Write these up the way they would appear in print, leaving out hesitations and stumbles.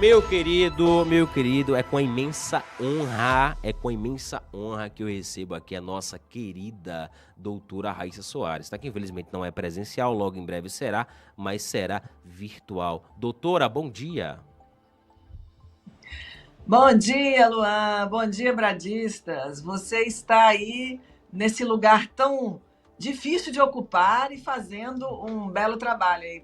Meu querido, é com imensa honra que eu recebo aqui a nossa querida doutora Raíssa Soares, tá? Que infelizmente não é presencial, logo em breve será, mas será virtual. Doutora, bom dia. Bom dia, Luan. Bom dia, bradistas. Você está aí nesse lugar tão difícil de ocupar e fazendo um belo trabalho aí.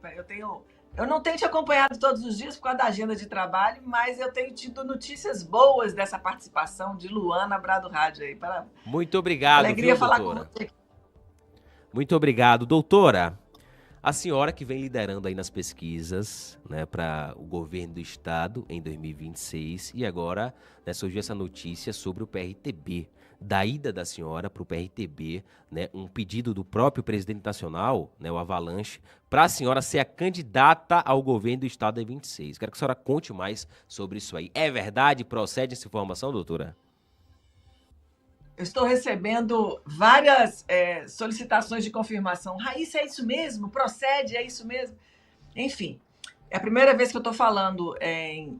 Eu não tenho te acompanhado todos os dias por causa da agenda de trabalho, mas eu tenho tido notícias boas dessa participação de Luan na Brado Rádio aí. Muito obrigado, Alegria viu, falar com doutora? você. Muito obrigado, doutora. A senhora que vem liderando aí nas pesquisas, né, para o governo do estado em 2026 e agora, né, surgiu essa notícia sobre o PRTB, da ida da senhora para o PRTB, né, um pedido do próprio presidente nacional, né, o Avalanche, para a senhora ser a candidata ao governo do estado em 26. Quero que a senhora conte mais sobre isso aí. É verdade? Procede essa informação, doutora? Eu estou recebendo várias solicitações de confirmação. Raíssa, é isso mesmo? Procede, é isso mesmo? Enfim, é a primeira vez que eu estou falando em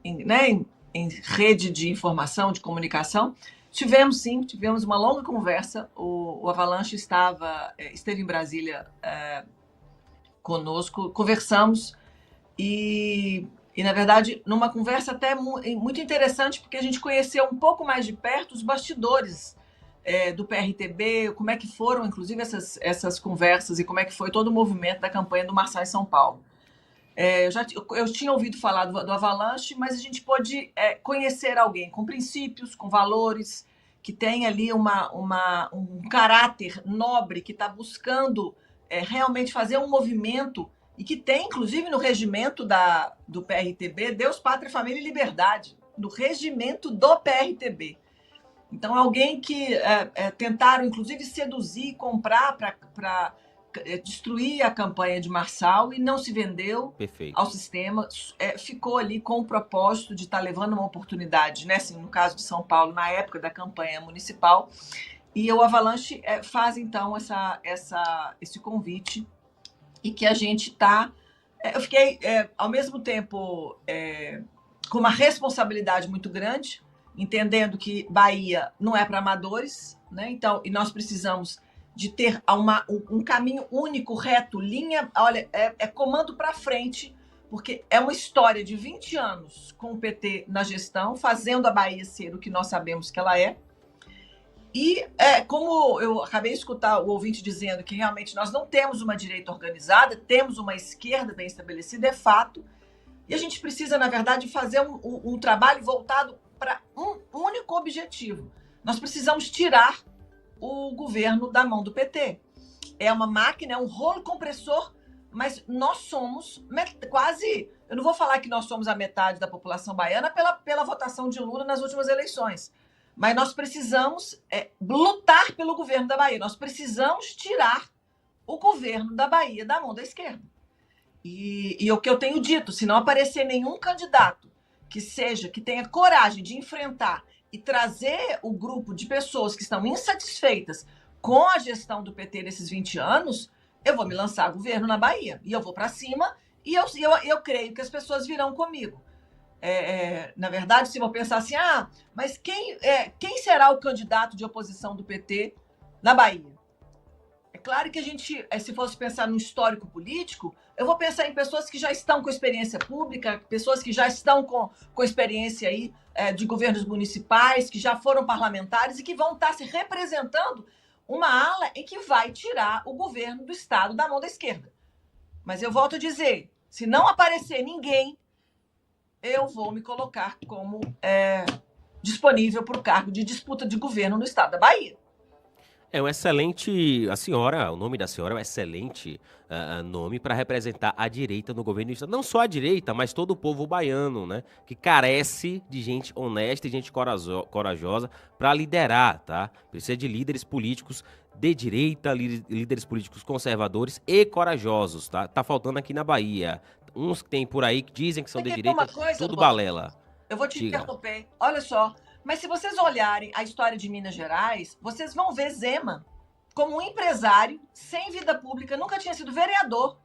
rede de informação, de comunicação. Tivemos uma longa conversa. O Avalanche esteve em Brasília conosco, conversamos e, na verdade, numa conversa até muito interessante, porque a gente conheceu um pouco mais de perto os bastidores do PRTB, como é que foram, inclusive, essas conversas e como é que foi todo o movimento da campanha do Marçal em São Paulo. Eu tinha ouvido falar do Avalanche, mas a gente pôde conhecer alguém com princípios, com valores, que tem ali um caráter nobre, que está buscando realmente fazer um movimento e que tem, inclusive, no regimento do PRTB, Deus, Pátria, Família e Liberdade, no regimento do PRTB. Então, alguém que tentaram, inclusive, seduzir, comprar para destruir a campanha de Marçal e não se vendeu Perfeito. ao sistema, ficou ali com o propósito de estar levando uma oportunidade, né? Assim, no caso de São Paulo, na época da campanha municipal, e o Avalanche faz, então, esse convite e que a gente está... eu fiquei, ao mesmo tempo, com uma responsabilidade muito grande, entendendo que Bahia não é para amadores, né? Então, e nós precisamos de ter um caminho único, reto, linha, olha, comando para frente, porque é uma história de 20 anos com o PT na gestão, fazendo a Bahia ser o que nós sabemos que ela é. E como eu acabei de escutar o ouvinte dizendo que realmente nós não temos uma direita organizada, temos uma esquerda bem estabelecida, é fato, e a gente precisa, na verdade, fazer um trabalho voltado para um único objetivo. Nós precisamos tirar o governo da mão do PT. É uma máquina, é um rolo compressor, mas nós somos quase... Eu não vou falar que nós somos a metade da população baiana pela votação de Lula nas últimas eleições, mas nós precisamos lutar pelo governo da Bahia. Nós precisamos tirar o governo da Bahia da mão da esquerda. E o que eu tenho dito, se não aparecer nenhum candidato que tenha coragem de enfrentar e trazer o grupo de pessoas que estão insatisfeitas com a gestão do PT nesses 20 anos, eu vou me lançar a governo na Bahia. E eu vou para cima e eu creio que as pessoas virão comigo. Na verdade, se eu vou pensar assim, mas quem será o candidato de oposição do PT na Bahia? É claro que a gente, se fosse pensar no histórico político, eu vou pensar em pessoas que já estão com experiência pública, pessoas que já estão com experiência aí de governos municipais, que já foram parlamentares e que vão estar se representando uma ala em que vai tirar o governo do Estado da mão da esquerda. Mas eu volto a dizer, se não aparecer ninguém, eu vou me colocar como disponível para o cargo de disputa de governo no Estado da Bahia. É um excelente. O nome da senhora é um excelente nome para representar a direita no governo do estado. Não só a direita, mas todo o povo baiano, né? Que carece de gente honesta e gente corajosa para liderar, tá? Precisa de líderes políticos de direita, líderes políticos conservadores e corajosos, tá? Tá faltando aqui na Bahia. Uns que tem por aí que dizem que são de direita, tudo balela. Eu vou te Diga. interromper. Olha só. Mas se vocês olharem a história de Minas Gerais, vocês vão ver Zema como um empresário sem vida pública, nunca tinha sido vereador.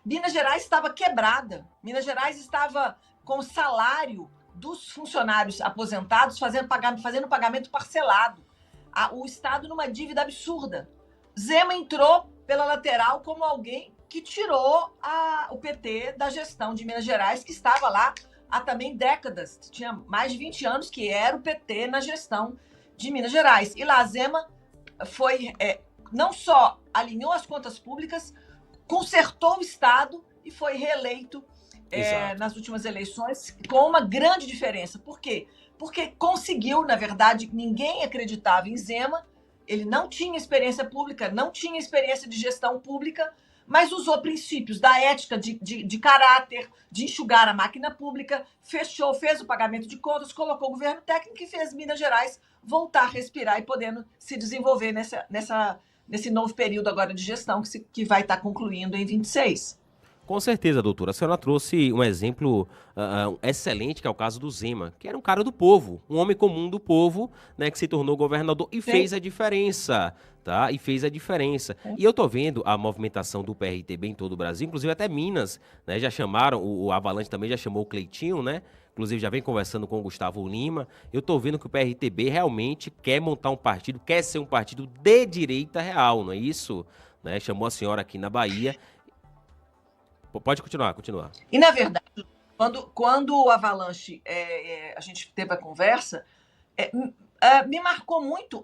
Minas Gerais estava quebrada. Minas Gerais estava com o salário dos funcionários aposentados, fazendo pagamento parcelado. O Estado numa dívida absurda. Zema entrou pela lateral como alguém que tirou o PT da gestão de Minas Gerais, que estava lá há também décadas. Tinha mais de 20 anos que era o PT na gestão de Minas Gerais. E lá Zema foi, não só alinhou as contas públicas, consertou o Estado e foi reeleito nas últimas eleições com uma grande diferença. Por quê? Porque conseguiu, na verdade, ninguém acreditava em Zema, ele não tinha experiência pública, não tinha experiência de gestão pública, mas usou princípios da ética, de caráter, de enxugar a máquina pública, fez o pagamento de contas, colocou o governo técnico e fez Minas Gerais voltar a respirar e podendo se desenvolver nesse novo período agora de gestão que vai estar concluindo em 26. Com certeza, doutora. A senhora trouxe um exemplo excelente, que é o caso do Zema, que era um cara do povo, um homem comum do povo, né, que se tornou governador e fez a diferença, tá? E fez a diferença. E eu tô vendo a movimentação do PRTB em todo o Brasil, inclusive até Minas, né? Já chamaram, o Avalanche também já chamou o Cleitinho, né? Inclusive já vem conversando com o Gustavo Lima. Eu tô vendo que o PRTB realmente quer montar um partido, quer ser um partido de direita real, não é isso? Né? Chamou a senhora aqui na Bahia. Pode continuar. E, na verdade, quando o Avalanche, a gente teve a conversa, me marcou muito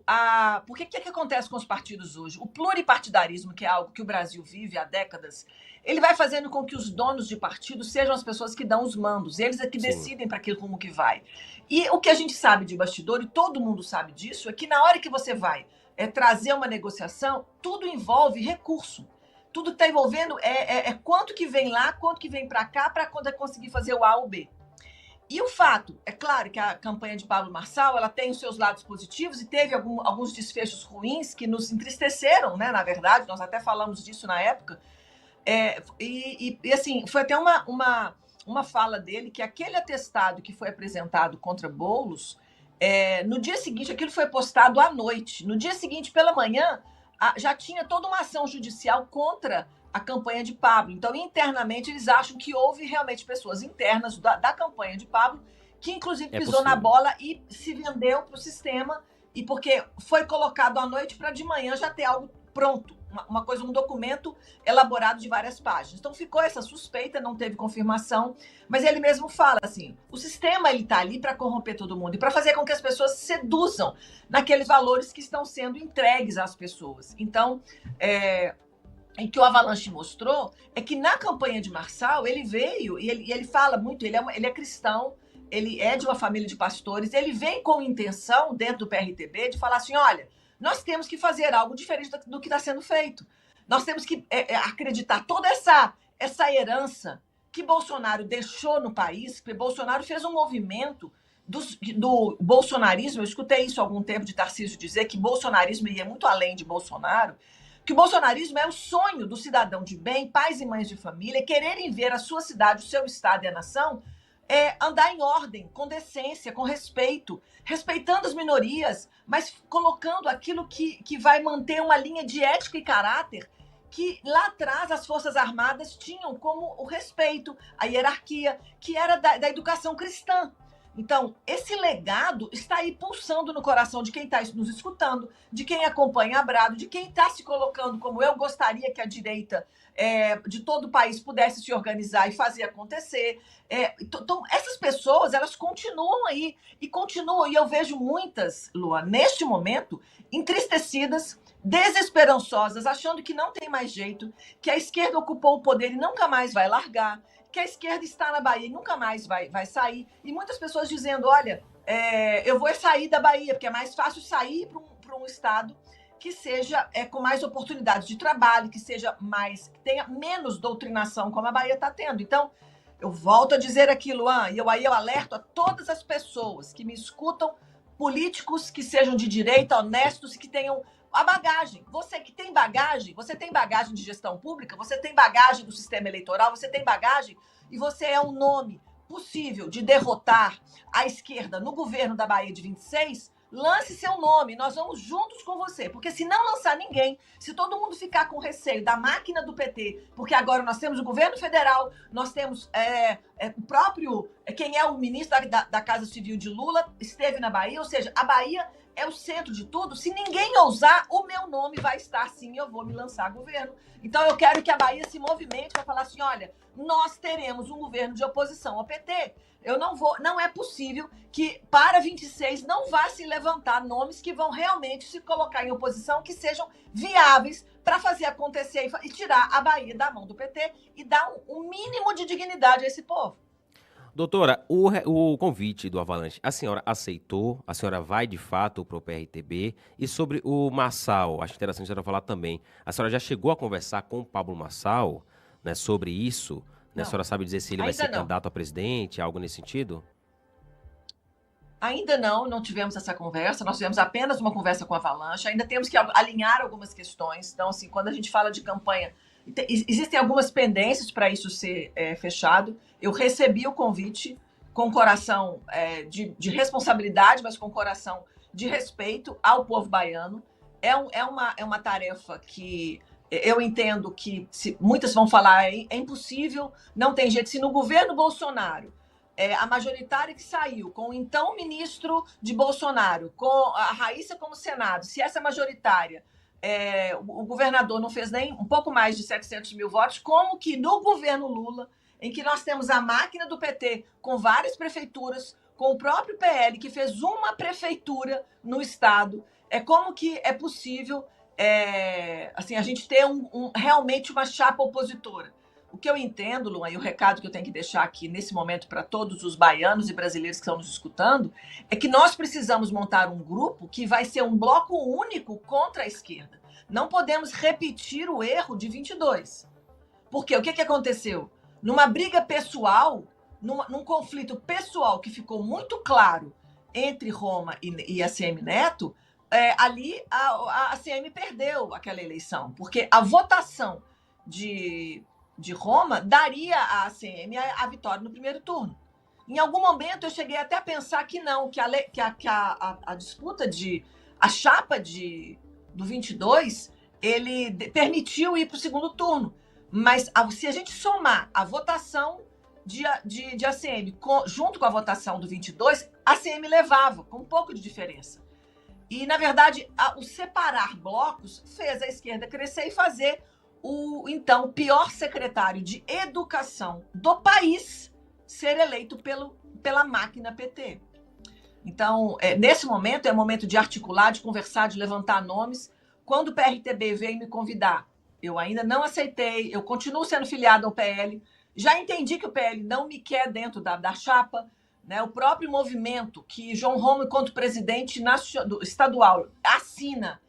porque o que acontece com os partidos hoje? O pluripartidarismo, que é algo que o Brasil vive há décadas, ele vai fazendo com que os donos de partido sejam as pessoas que dão os mandos, eles é que decidem para aquilo como que vai. E o que a gente sabe de bastidor, e todo mundo sabe disso, é que na hora que você vai trazer uma negociação, tudo envolve recurso. Tudo está envolvendo quanto que vem lá, quanto que vem para cá, para quando conseguir fazer o A ou B. E o fato, é claro que a campanha de Pablo Marçal, ela tem os seus lados positivos e teve alguns desfechos ruins que nos entristeceram, né? Na verdade, nós até falamos disso na época. E assim, foi até uma fala dele que aquele atestado que foi apresentado contra Boulos, no dia seguinte, aquilo foi postado à noite. No dia seguinte, pela manhã, já tinha toda uma ação judicial contra a campanha de Pablo. Então, internamente, eles acham que houve realmente pessoas internas da campanha de Pablo que, inclusive, pisou na bola e se vendeu para o sistema, e porque foi colocado à noite para de manhã já ter algo pronto, um documento elaborado de várias páginas. Então, ficou essa suspeita, não teve confirmação, mas ele mesmo fala assim, o sistema está ali para corromper todo mundo e para fazer com que as pessoas se seduzam naqueles valores que estão sendo entregues às pessoas. Então, o que o Avalanche mostrou é que na campanha de Marçal, ele veio, e ele fala muito, ele é cristão, ele é de uma família de pastores, ele vem com intenção, dentro do PRTB, de falar assim, olha, nós temos que fazer algo diferente do que está sendo feito. Nós temos que acreditar toda essa herança que Bolsonaro deixou no país, porque Bolsonaro fez um movimento do bolsonarismo, eu escutei isso há algum tempo de Tarcísio dizer que bolsonarismo ia muito além de Bolsonaro, que o bolsonarismo é o sonho do cidadão de bem, pais e mães de família, quererem ver a sua cidade, o seu estado e a nação andar em ordem, com decência, com respeito, respeitando as minorias, mas colocando aquilo que vai manter uma linha de ética e caráter que lá atrás as Forças Armadas tinham como o respeito, a hierarquia, que era da educação cristã. Então, esse legado está aí pulsando no coração de quem está nos escutando, de quem acompanha a Brado, de quem está se colocando como eu gostaria que a direita de todo o país pudesse se organizar e fazer acontecer. Então, essas pessoas, elas continuam aí, e eu vejo muitas, Lua, neste momento, entristecidas, desesperançosas, achando que não tem mais jeito, que a esquerda ocupou o poder e nunca mais vai largar, que a esquerda está na Bahia e nunca mais vai sair. E muitas pessoas dizendo, olha, eu vou sair da Bahia, porque é mais fácil sair para um estado que seja com mais oportunidades de trabalho, que tenha menos doutrinação, como a Bahia está tendo. Então, eu volto a dizer aqui, Luan, e eu alerto a todas as pessoas que me escutam, políticos que sejam de direita, honestos e que tenham a bagagem. Você que tem bagagem, você tem bagagem de gestão pública, você tem bagagem do sistema eleitoral, você tem bagagem e você é um nome possível de derrotar a esquerda no governo da Bahia de 26, lance seu nome, nós vamos juntos com você. Porque se não lançar ninguém, se todo mundo ficar com receio da máquina do PT, porque agora nós temos o governo federal, nós temos o próprio, quem é o ministro da Casa Civil de Lula, esteve na Bahia, ou seja, a Bahia é o centro de tudo. Se ninguém ousar, o meu nome vai estar sim, eu vou me lançar governo. Então eu quero que a Bahia se movimente para falar assim, olha, nós teremos um governo de oposição ao PT. Não é possível que para 26 não vá se levantar nomes que vão realmente se colocar em oposição, que sejam viáveis para fazer acontecer e tirar a Bahia da mão do PT e dar um mínimo de dignidade a esse povo. Doutora, o convite do Avalanche, a senhora aceitou? A senhora vai de fato para o PRTB? E sobre o Marçal, acho interessante a senhora falar também. A senhora já chegou a conversar com o Pablo Marçal, né, sobre isso? Né? A senhora sabe dizer se ele vai ser candidato a presidente, algo nesse sentido? Ainda não tivemos essa conversa, nós tivemos apenas uma conversa com a Avalanche, ainda temos que alinhar algumas questões. Então, assim, quando a gente fala de campanha, existem algumas pendências para isso ser fechado. Eu recebi o convite com coração de responsabilidade, mas com coração de respeito ao povo baiano. É uma tarefa que eu entendo que muitas vão falar é impossível, não tem jeito. Se no governo Bolsonaro, a majoritária que saiu, com o então ministro de Bolsonaro, com a Raíssa como Senado, se essa majoritária, o governador não fez nem um pouco mais de 700 mil votos, como que no governo Lula, em que nós temos a máquina do PT com várias prefeituras, com o próprio PL, que fez uma prefeitura no estado, como que é possível assim, a gente ter realmente uma chapa opositora? O que eu entendo, Luan, e o recado que eu tenho que deixar aqui nesse momento para todos os baianos e brasileiros que estão nos escutando, é que nós precisamos montar um grupo que vai ser um bloco único contra a esquerda. Não podemos repetir o erro de 22. Porque o que aconteceu? Numa briga pessoal, num conflito pessoal que ficou muito claro entre Roma e ACM Neto, ali a ACM perdeu aquela eleição, porque a votação de Roma daria à ACM a vitória no primeiro turno. Em algum momento eu cheguei até a pensar que não, que a disputa a chapa do 22, ele permitiu ir para o segundo turno. Mas se a gente somar a votação de ACM junto com a votação do 22, a ACM levava, com um pouco de diferença. E, na verdade, o separar blocos fez a esquerda crescer e fazer o, então, pior secretário de educação do país ser eleito pela máquina PT. Então, nesse momento, é momento de articular, de conversar, de levantar nomes. Quando o PRTB veio me convidar, eu ainda não aceitei, eu continuo sendo filiado ao PL. Já entendi que o PL não me quer dentro da chapa. Né? O próprio movimento que João Roma, enquanto presidente estadual, assina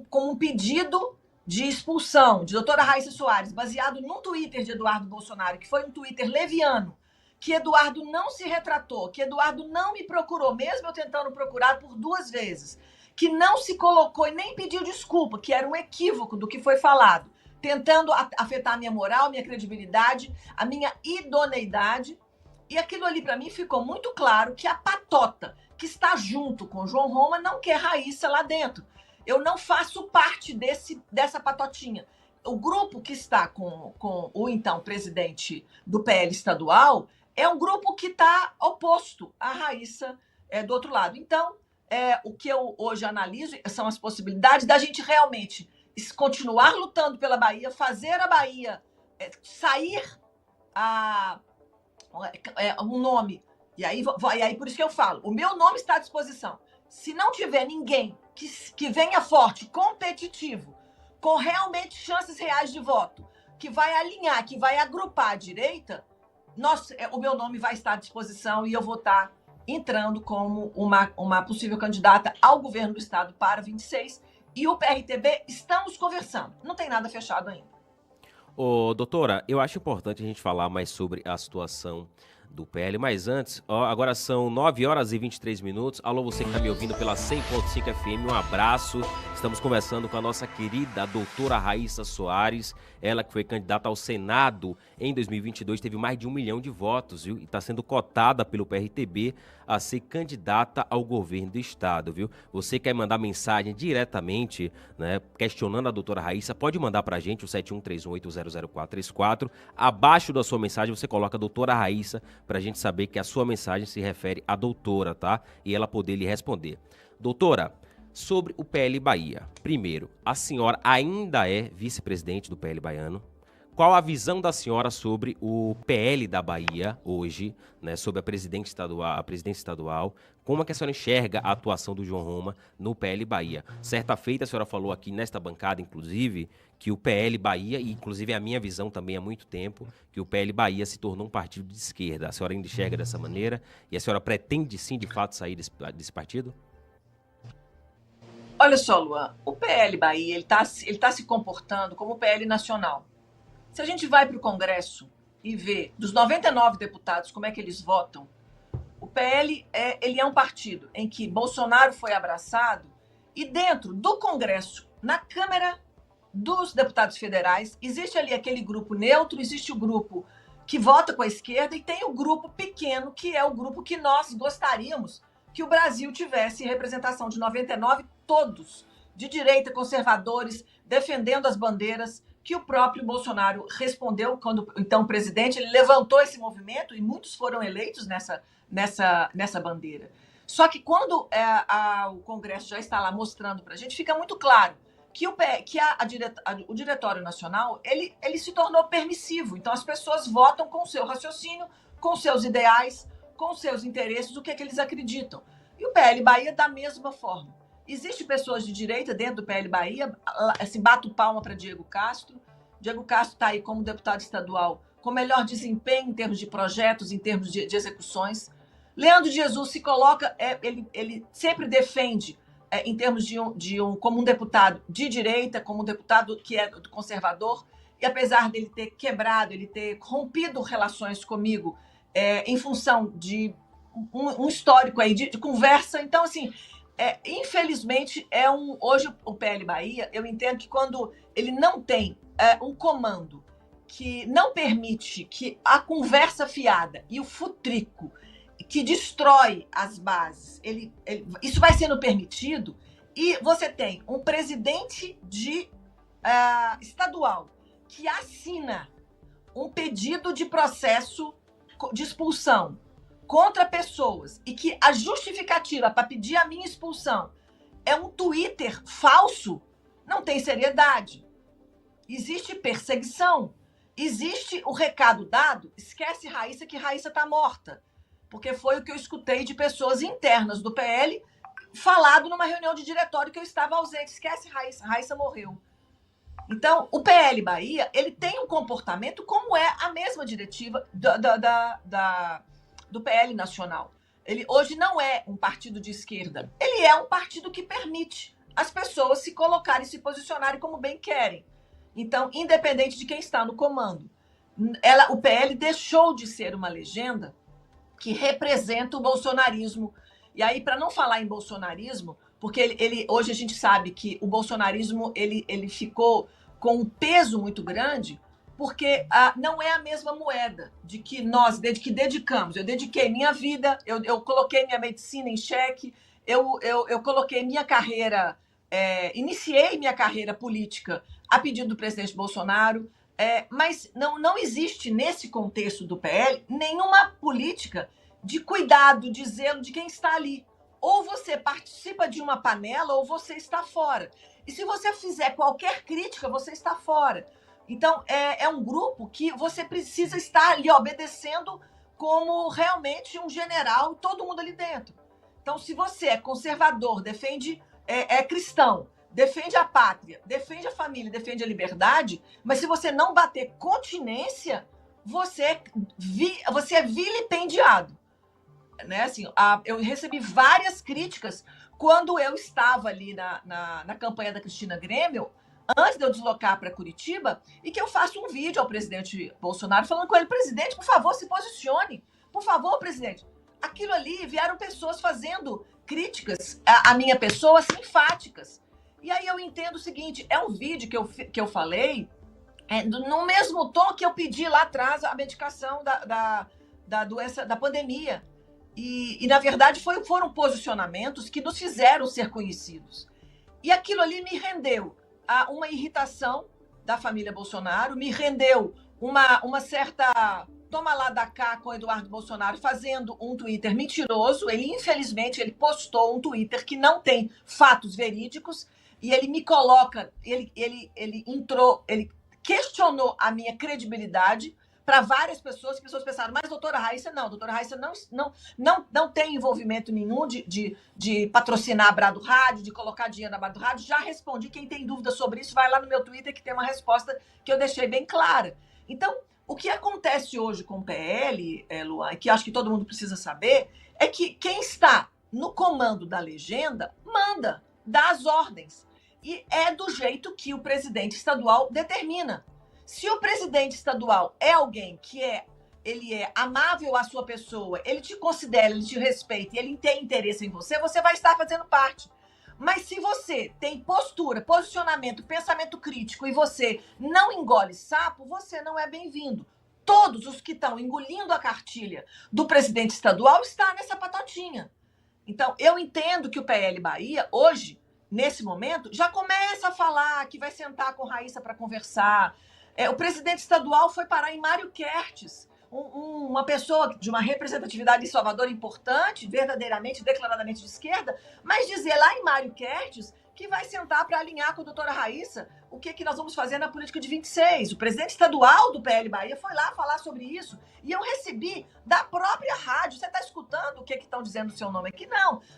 com um pedido de expulsão de doutora Raíssa Soares, baseado num Twitter de Eduardo Bolsonaro, que foi um Twitter leviano, que Eduardo não se retratou, que Eduardo não me procurou, mesmo eu tentando procurar por 2 vezes, que não se colocou e nem pediu desculpa, que era um equívoco do que foi falado, tentando afetar a minha moral, minha credibilidade, a minha idoneidade. E aquilo ali, para mim, ficou muito claro que a patota que está junto com João Roma não quer Raíssa lá dentro. Eu não faço parte dessa patotinha. O grupo que está com o então presidente do PL estadual é um grupo que está oposto à Raíssa do outro lado. Então, o que eu hoje analiso são as possibilidades da gente realmente continuar lutando pela Bahia, fazer a Bahia sair um nome. E aí por isso que eu falo, o meu nome está à disposição. Se não tiver ninguém que venha forte, competitivo, com realmente chances reais de voto, que vai alinhar, que vai agrupar a direita, o meu nome vai estar à disposição e eu vou estar entrando como uma possível candidata ao governo do estado para 26. E o PRTB estamos conversando. Não tem nada fechado ainda. Doutora, eu acho importante a gente falar mais sobre a situação do PL. Mas antes, ó, agora são 9 horas e 23 minutos. Alô, você que está me ouvindo pela 100.5 FM, um abraço. Estamos conversando com a nossa querida doutora Raíssa Soares, ela que foi candidata ao Senado em 2022, teve mais de 1 milhão de votos, viu? E está sendo cotada pelo PRTB a ser candidata ao governo do estado, viu? Você quer mandar mensagem diretamente, né, questionando a doutora Raíssa, pode mandar pra gente o 7131800434. Abaixo da sua mensagem você coloca doutora Raíssa pra gente saber que a sua mensagem se refere à doutora, tá? E ela poder lhe responder. Doutora, sobre o PL Bahia. Primeiro, a senhora ainda é vice-presidente do PL baiano. Qual a visão da senhora sobre o PL da Bahia hoje, né, sobre a presidência estadual? Como é que a senhora enxerga a atuação do João Roma no PL Bahia? Certa feita a senhora falou aqui nesta bancada, inclusive, que o PL Bahia, e inclusive a minha visão também há muito tempo, que o PL Bahia se tornou um partido de esquerda. A senhora ainda enxerga dessa maneira? E a senhora pretende sim, de fato, sair desse partido? Olha só, Luan, o PL Bahia ele tá se comportando como o PL nacional. Se a gente vai para o Congresso e vê dos 99 deputados como é que eles votam, o PL ele é um partido em que Bolsonaro foi abraçado e dentro do Congresso, na Câmara dos Deputados Federais, existe ali aquele grupo neutro, existe o grupo que vota com a esquerda e tem o grupo pequeno, que é o grupo que nós gostaríamos que o Brasil tivesse representação de 99, todos, de direita, conservadores, defendendo as bandeiras, que o próprio Bolsonaro respondeu quando, então, presidente, ele levantou esse movimento e muitos foram eleitos nessa bandeira. Só que quando o Congresso já está lá mostrando para a gente, fica muito claro que o Diretório Nacional ele se tornou permissivo. Então, as pessoas votam com o seu raciocínio, com seus ideais, com seus interesses, o que é que eles acreditam. E o PL Bahia, da mesma forma. Existem pessoas de direita dentro do PL Bahia, assim, bato palma para Diego Castro. Diego Castro está aí como deputado estadual com melhor desempenho em termos de projetos, em termos de execuções. Leandro de Jesus se coloca, ele sempre defende, em termos como um deputado de direita, como um deputado que é conservador, e apesar dele ter quebrado, ele ter rompido relações comigo, em função de um histórico aí de conversa. Então, assim, infelizmente, hoje o PL Bahia, eu entendo que quando ele não tem um comando que não permite que a conversa fiada e o futrico que destrói as bases, isso vai sendo permitido, e você tem um presidente estadual que assina um pedido de processo de expulsão contra pessoas e que a justificativa para pedir a minha expulsão é um Twitter falso, não tem seriedade. Existe perseguição. Existe o recado dado, esquece Raíssa, que Raíssa está morta. Porque foi o que eu escutei de pessoas internas do PL falado numa reunião de diretório que eu estava ausente. Esquece Raíssa, Raíssa morreu. Então, o PL Bahia, ele tem um comportamento como é a mesma diretiva do PL nacional. Ele hoje não é um partido de esquerda. Ele é um partido que permite as pessoas se colocarem, se posicionarem como bem querem. Então, independente de quem está no comando, o PL deixou de ser uma legenda que representa o bolsonarismo. E aí, para não falar em bolsonarismo, porque hoje a gente sabe que o bolsonarismo ele ficou com um peso muito grande, porque não é a mesma moeda de que nós dedicamos. Eu dediquei minha vida, eu coloquei minha medicina em xeque, eu coloquei minha carreira, iniciei minha carreira política a pedido do presidente Bolsonaro, mas não existe nesse contexto do PL nenhuma política de cuidado, de zelo de quem está ali. Ou você participa de uma panela ou você está fora. E se você fizer qualquer crítica, você está fora. Então, é um grupo que você precisa estar ali obedecendo como realmente um general, todo mundo ali dentro. Então, se você é conservador, defende, é cristão, defende a pátria, defende a família, defende a liberdade, mas se você não bater continência, você é vilipendiado. Né? Assim, eu recebi várias críticas quando eu estava ali na campanha da Cristina Grêmio, antes de eu deslocar para Curitiba, e que eu faço um vídeo ao presidente Bolsonaro falando com ele: presidente, por favor, se posicione. Por favor, presidente. Aquilo ali, vieram pessoas fazendo críticas à minha pessoa, simpáticas. E aí eu entendo o seguinte, é um vídeo que eu falei, no mesmo tom que eu pedi lá atrás a medicação da doença, da pandemia. E na verdade, foram posicionamentos que nos fizeram ser conhecidos. E aquilo ali me rendeu uma irritação da família Bolsonaro, me rendeu uma certa toma lá da cá com o Eduardo Bolsonaro fazendo um Twitter mentiroso. Infelizmente, ele postou um Twitter que não tem fatos verídicos e ele me coloca, ele questionou a minha credibilidade para várias pessoas, que pessoas pensaram, mas doutora Raíssa não tem envolvimento nenhum de patrocinar a Brado Rádio, de colocar dinheiro na Brado Rádio. Já respondi, quem tem dúvida sobre isso, vai lá no meu Twitter que tem uma resposta que eu deixei bem clara. Então, o que acontece hoje com o PL, Luan, e que acho que todo mundo precisa saber, é que quem está no comando da legenda manda, dá as ordens. E é do jeito que o presidente estadual determina. Se o presidente estadual é alguém que ele é amável à sua pessoa, ele te considera, ele te respeita e ele tem interesse em você, você vai estar fazendo parte. Mas se você tem postura, posicionamento, pensamento crítico e você não engole sapo, você não é bem-vindo. Todos os que estão engolindo a cartilha do presidente estadual estão nessa patotinha. Então, eu entendo que o PL Bahia, hoje, nesse momento, já começa a falar que vai sentar com Raíssa para conversar. O presidente estadual foi parar em Mário Kertes, uma pessoa de uma representatividade em Salvador importante, verdadeiramente, declaradamente de esquerda, mas dizer lá em Mário Kertes que vai sentar para alinhar com a doutora Raíssa o que nós vamos fazer na política de 26. O presidente estadual do PL Bahia foi lá falar sobre isso e eu recebi da própria rádio. Você está escutando o que estão dizendo o seu nome aqui?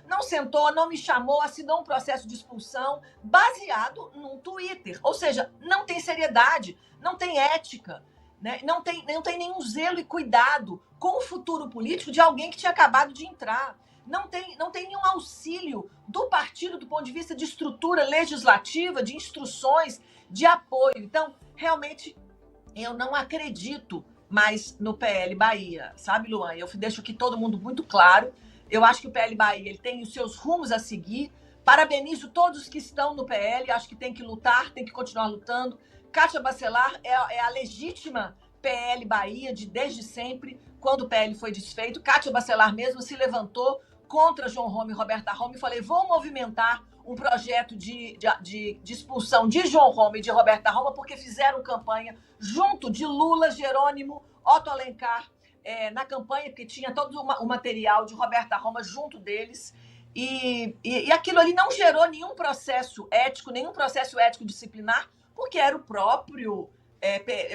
Não sentou, não me chamou, assinou um processo de expulsão baseado num Twitter. Ou seja, não tem seriedade, não tem ética, né? Não tem nenhum zelo e cuidado com o futuro político de alguém que tinha acabado de entrar. Não tem nenhum auxílio do partido do ponto de vista de estrutura legislativa, de instruções, de apoio. Então, realmente, eu não acredito mais no PL Bahia, sabe, Luan? Eu deixo aqui todo mundo muito claro. Eu acho que o PL Bahia ele tem os seus rumos a seguir. Parabenizo todos que estão no PL. Acho que tem que lutar, tem que continuar lutando. Kátia Bacelar é a legítima PL Bahia desde sempre, quando o PL foi desfeito. Kátia Bacelar mesmo se levantou contra João Roma e Roberta Roma e falei, vou movimentar um projeto de expulsão de João Roma e de Roberta Roma, porque fizeram campanha junto de Lula, Jerônimo, Otto Alencar, na campanha, porque tinha todo o material de Roberta Roma junto deles. E aquilo ali não gerou nenhum processo ético disciplinar, porque era o próprio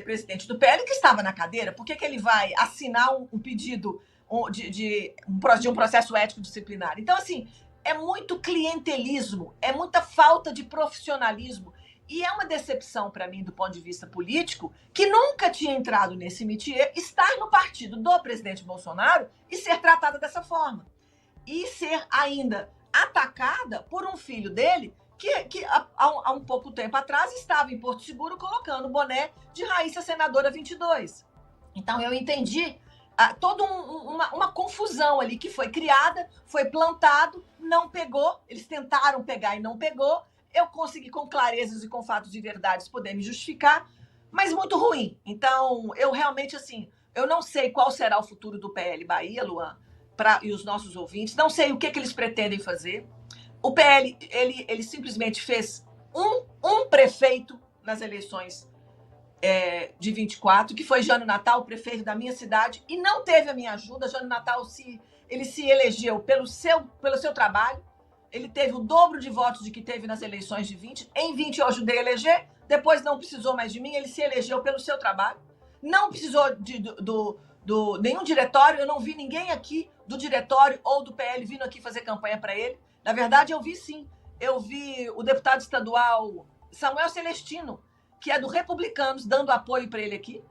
presidente do PL que estava na cadeira. Por que ele vai assinar um pedido de um processo ético disciplinar? Então, assim, é muito clientelismo, é muita falta de profissionalismo. E é uma decepção para mim, do ponto de vista político, que nunca tinha entrado nesse métier, estar no partido do presidente Bolsonaro e ser tratada dessa forma. E ser ainda atacada por um filho dele que há um pouco tempo atrás estava em Porto Seguro colocando o boné de Raíssa Senadora 22. Então, eu entendi toda uma confusão ali que foi criada, foi plantado, não pegou, eles tentaram pegar e não pegou. Eu consegui, com clarezas e com fatos e verdades, poder me justificar, mas muito ruim. Então, eu realmente, assim, eu não sei qual será o futuro do PL Bahia, Luan, e os nossos ouvintes, não sei o que eles pretendem fazer. O PL, ele simplesmente fez um prefeito nas eleições de 24, que foi Jânio Natal, o prefeito da minha cidade, e não teve a minha ajuda. Jânio Natal ele se elegeu pelo seu trabalho, ele teve o dobro de votos de que teve nas eleições de 20. Em 20 eu ajudei a eleger, depois não precisou mais de mim, ele se elegeu pelo seu trabalho, não precisou de nenhum diretório. Eu não vi ninguém aqui do diretório ou do PL vindo aqui fazer campanha para ele. Na verdade, eu vi sim, eu vi o deputado estadual Samuel Celestino, que é do Republicanos, dando apoio para ele aqui.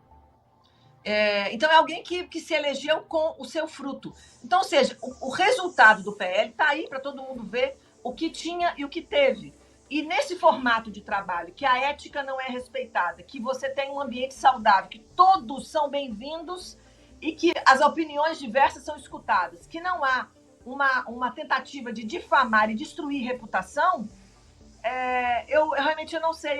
Então, é alguém que se elegeu com o seu fruto. Então, ou seja, o resultado do PL está aí para todo mundo ver o que tinha e o que teve. E nesse formato de trabalho, que a ética não é respeitada, que você tem um ambiente saudável, que todos são bem-vindos e que as opiniões diversas são escutadas, que não há uma tentativa de difamar e destruir reputação, eu realmente não sei.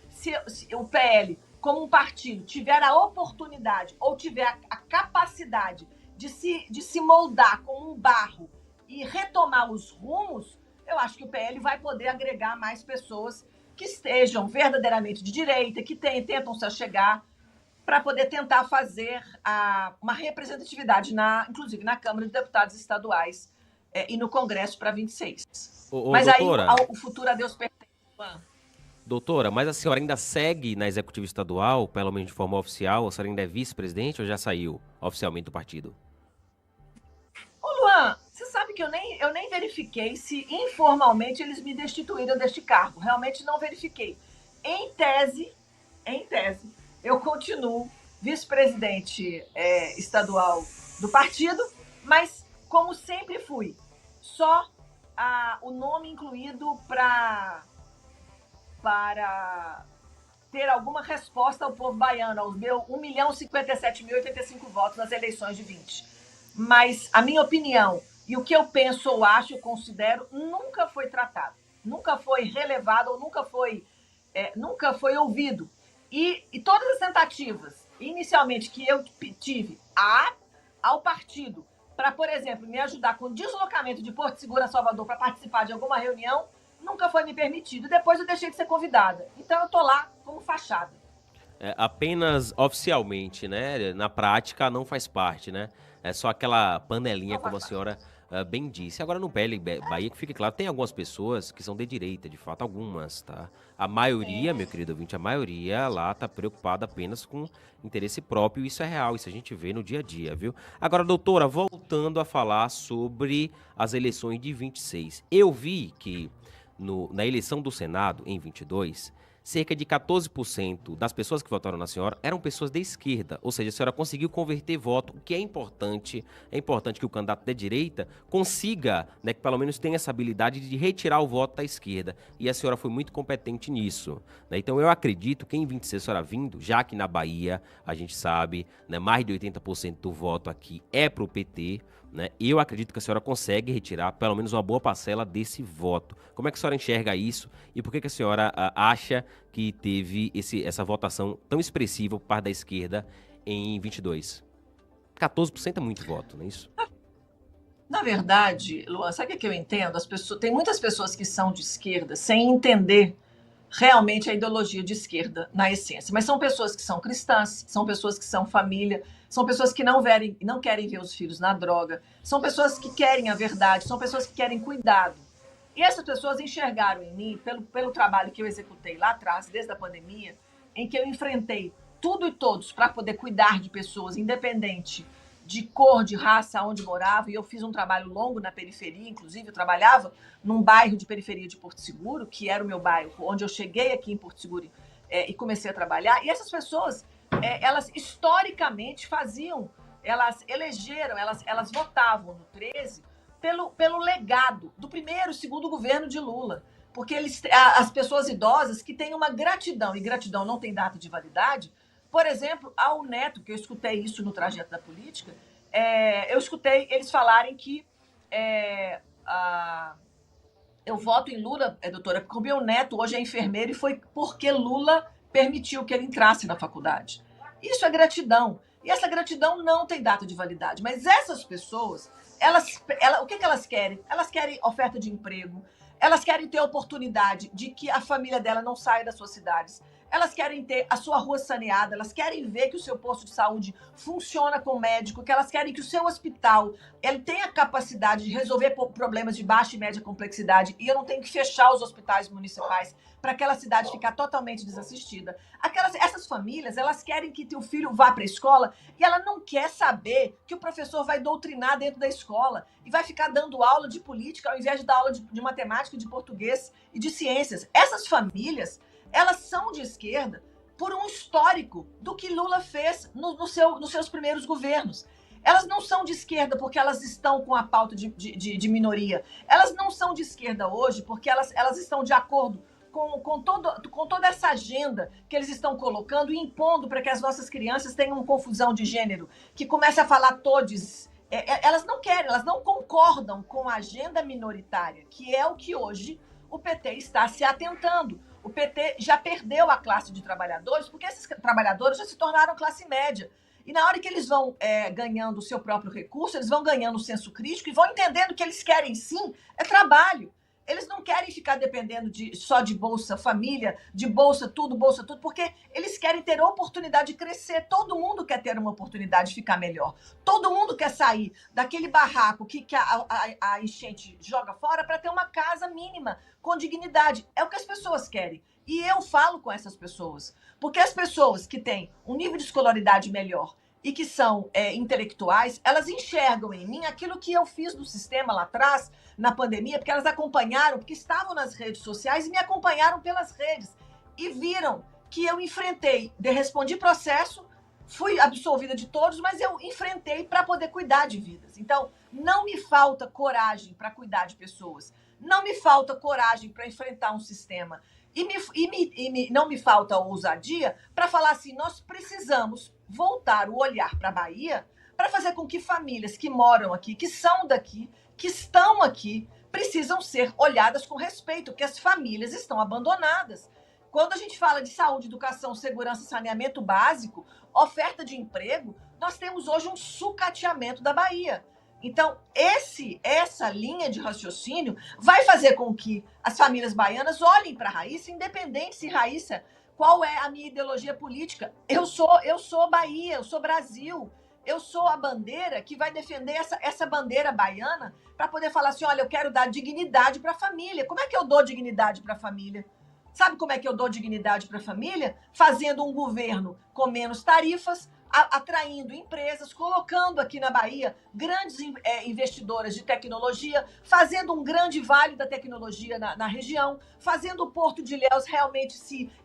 Se o PL, como um partido, tiver a oportunidade ou tiver a capacidade de se moldar como um barro e retomar os rumos, eu acho que o PL vai poder agregar mais pessoas que estejam verdadeiramente de direita, que tentam se achegar para poder tentar fazer uma representatividade, inclusive na Câmara de Deputados Estaduais e no Congresso para 26. Mas doutora, aí o futuro a Deus pertence. Doutora, mas a senhora ainda segue na Executiva Estadual, pelo menos de forma oficial? A senhora ainda é vice-presidente ou já saiu oficialmente do partido? Ô Luan, você sabe que eu nem verifiquei se informalmente eles me destituíram deste cargo. Realmente não verifiquei. Em tese, eu continuo vice-presidente estadual do partido, mas como sempre fui, só o nome incluído para ter alguma resposta ao povo baiano, aos meus 1.057.085 votos nas eleições de 20. Mas a minha opinião e o que eu penso ou acho, eu considero, nunca foi tratado, nunca foi relevado ou nunca foi ouvido. E todas as tentativas, inicialmente, que eu tive ao partido para, por exemplo, me ajudar com o deslocamento de Porto Seguro a Salvador para participar de alguma reunião, nunca foi me permitido. Depois eu deixei de ser convidada. Então eu tô lá como fachada. Apenas oficialmente, né? Na prática não faz parte, né? É só aquela panelinha, como a senhora bem disse. Agora no PL Bahia, que fique claro, tem algumas pessoas que são de direita, de fato, algumas, tá? A maioria, meu querido ouvinte, a maioria lá tá preocupada apenas com interesse próprio, e isso é real, isso a gente vê no dia a dia, viu? Agora, doutora, voltando a falar sobre as eleições de 26. Eu vi que na eleição do Senado, em 22, cerca de 14% das pessoas que votaram na senhora eram pessoas de esquerda, ou seja, a senhora conseguiu converter voto, o que é importante que o candidato de direita consiga, né, que pelo menos tenha essa habilidade de retirar o voto da esquerda, e a senhora foi muito competente nisso, né? Então eu acredito que em 26 a senhora vindo, já que na Bahia, a gente sabe, né, mais de 80% do voto aqui é pro PT, né? Eu acredito que a senhora consegue retirar pelo menos uma boa parcela desse voto. Como é que a senhora enxerga isso e por que a senhora acha que teve essa votação tão expressiva por parte da esquerda em 22? 14% é muito voto, não é isso? Na verdade, Luan, sabe o que eu entendo? Tem muitas pessoas que são de esquerda sem entender realmente a ideologia de esquerda na essência. Mas são pessoas que são cristãs, são pessoas que são família, são pessoas que não querem ver os filhos na droga, são pessoas que querem a verdade, são pessoas que querem cuidado. E essas pessoas enxergaram em mim, pelo trabalho que eu executei lá atrás, desde a pandemia, em que eu enfrentei tudo e todos para poder cuidar de pessoas, independente de cor, de raça, onde morava, e eu fiz um trabalho longo na periferia, inclusive eu trabalhava num bairro de periferia de Porto Seguro, que era o meu bairro, onde eu cheguei aqui em Porto Seguro e comecei a trabalhar, e essas pessoas, elas historicamente elas elegeram, elas votavam no 13 pelo legado do primeiro e segundo governo de Lula, porque as pessoas idosas que têm uma gratidão, e gratidão não tem data de validade. Por exemplo, ao Neto, que eu escutei isso no trajeto da política, eu escutei eles falarem que eu voto em Lula, doutora, porque o meu neto hoje é enfermeiro e foi porque Lula permitiu que ele entrasse na faculdade. Isso é gratidão. E essa gratidão não tem data de validade. Mas essas pessoas, o que elas querem? Elas querem oferta de emprego, elas querem ter oportunidade de que a família dela não saia das suas cidades. Elas querem ter a sua rua saneada, elas querem ver que o seu posto de saúde funciona com médico, que elas querem que o seu hospital ele tenha a capacidade de resolver problemas de baixa e média complexidade, e eu não tenho que fechar os hospitais municipais para aquela cidade ficar totalmente desassistida. Essas famílias, elas querem que teu filho vá para a escola e ela não quer saber que o professor vai doutrinar dentro da escola e vai ficar dando aula de política ao invés de dar aula de matemática, de português e de ciências. Essas famílias, elas são de esquerda por um histórico do que Lula fez nos seus primeiros governos. Elas não são de esquerda porque elas estão com a pauta de minoria. Elas não são de esquerda hoje porque elas estão de acordo com toda essa agenda que eles estão colocando e impondo para que as nossas crianças tenham confusão de gênero, que comece a falar todes. Elas não querem, elas não concordam com a agenda minoritária, que é o que hoje o PT está se atentando. O PT já perdeu a classe de trabalhadores, porque esses trabalhadores já se tornaram classe média. E na hora que eles vão ganhando o seu próprio recurso, eles vão ganhando o senso crítico e vão entendendo que eles querem, sim, trabalho. Eles não querem ficar dependendo só de Bolsa Família, de Bolsa tudo, porque eles querem ter a oportunidade de crescer. Todo mundo quer ter uma oportunidade de ficar melhor. Todo mundo quer sair daquele barraco que a enchente joga fora para ter uma casa mínima, com dignidade. É o que as pessoas querem. E eu falo com essas pessoas. Porque as pessoas que têm um nível de escolaridade melhor e que são intelectuais, elas enxergam em mim aquilo que eu fiz do sistema lá atrás, na pandemia, porque elas acompanharam, porque estavam nas redes sociais e me acompanharam pelas redes e viram que eu enfrentei, respondi processo, fui absolvida de todos, mas eu enfrentei para poder cuidar de vidas. Então, não me falta coragem para cuidar de pessoas, não me falta coragem para enfrentar um sistema e não me falta ousadia para falar assim, nós precisamos voltar o olhar para a Bahia para fazer com que famílias que moram aqui, que são daqui, que estão aqui, precisam ser olhadas com respeito, porque as famílias estão abandonadas. Quando a gente fala de saúde, educação, segurança e saneamento básico, oferta de emprego, nós temos hoje um sucateamento da Bahia. Então, essa linha de raciocínio vai fazer com que as famílias baianas olhem para a Raíssa, independente se Raíssa, qual é a minha ideologia política. Eu sou Bahia, eu sou Brasil. Eu sou a bandeira que vai defender essa bandeira baiana para poder falar assim, olha, eu quero dar dignidade para a família. Como é que eu dou dignidade para a família? Sabe como é que eu dou dignidade para a família? Fazendo um governo com menos tarifas, atraindo empresas, colocando aqui na Bahia grandes investidoras de tecnologia, fazendo um grande vale da tecnologia na região, fazendo o Porto de Ilhéus realmente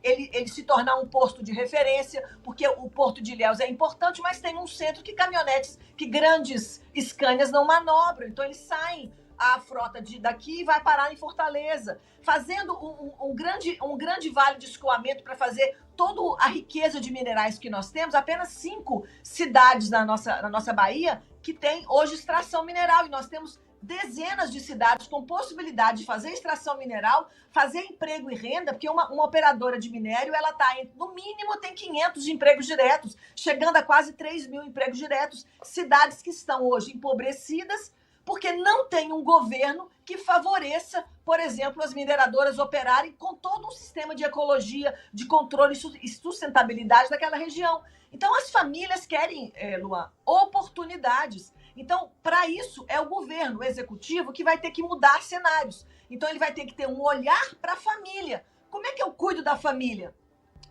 ele se tornar um posto de referência, porque o Porto de Ilhéus é importante, mas tem um centro que caminhonetes, que grandes Scanias não manobram, então eles saem a frota daqui e vai parar em Fortaleza, fazendo um grande vale de escoamento para fazer toda a riqueza de minerais que nós temos. Apenas 5 cidades na nossa Bahia que tem hoje extração mineral, e nós temos dezenas de cidades com possibilidade de fazer extração mineral, fazer emprego e renda, porque uma operadora de minério, ela no mínimo tem 500 empregos diretos, chegando a quase 3 mil empregos diretos. Cidades que estão hoje empobrecidas, porque não tem um governo que favoreça, por exemplo, as mineradoras operarem com todo um sistema de ecologia, de controle e sustentabilidade daquela região. Então, as famílias querem, Luan, oportunidades. Então, para isso, é o governo, o executivo, que vai ter que mudar cenários. Então, ele vai ter que ter um olhar para a família. Como é que eu cuido da família?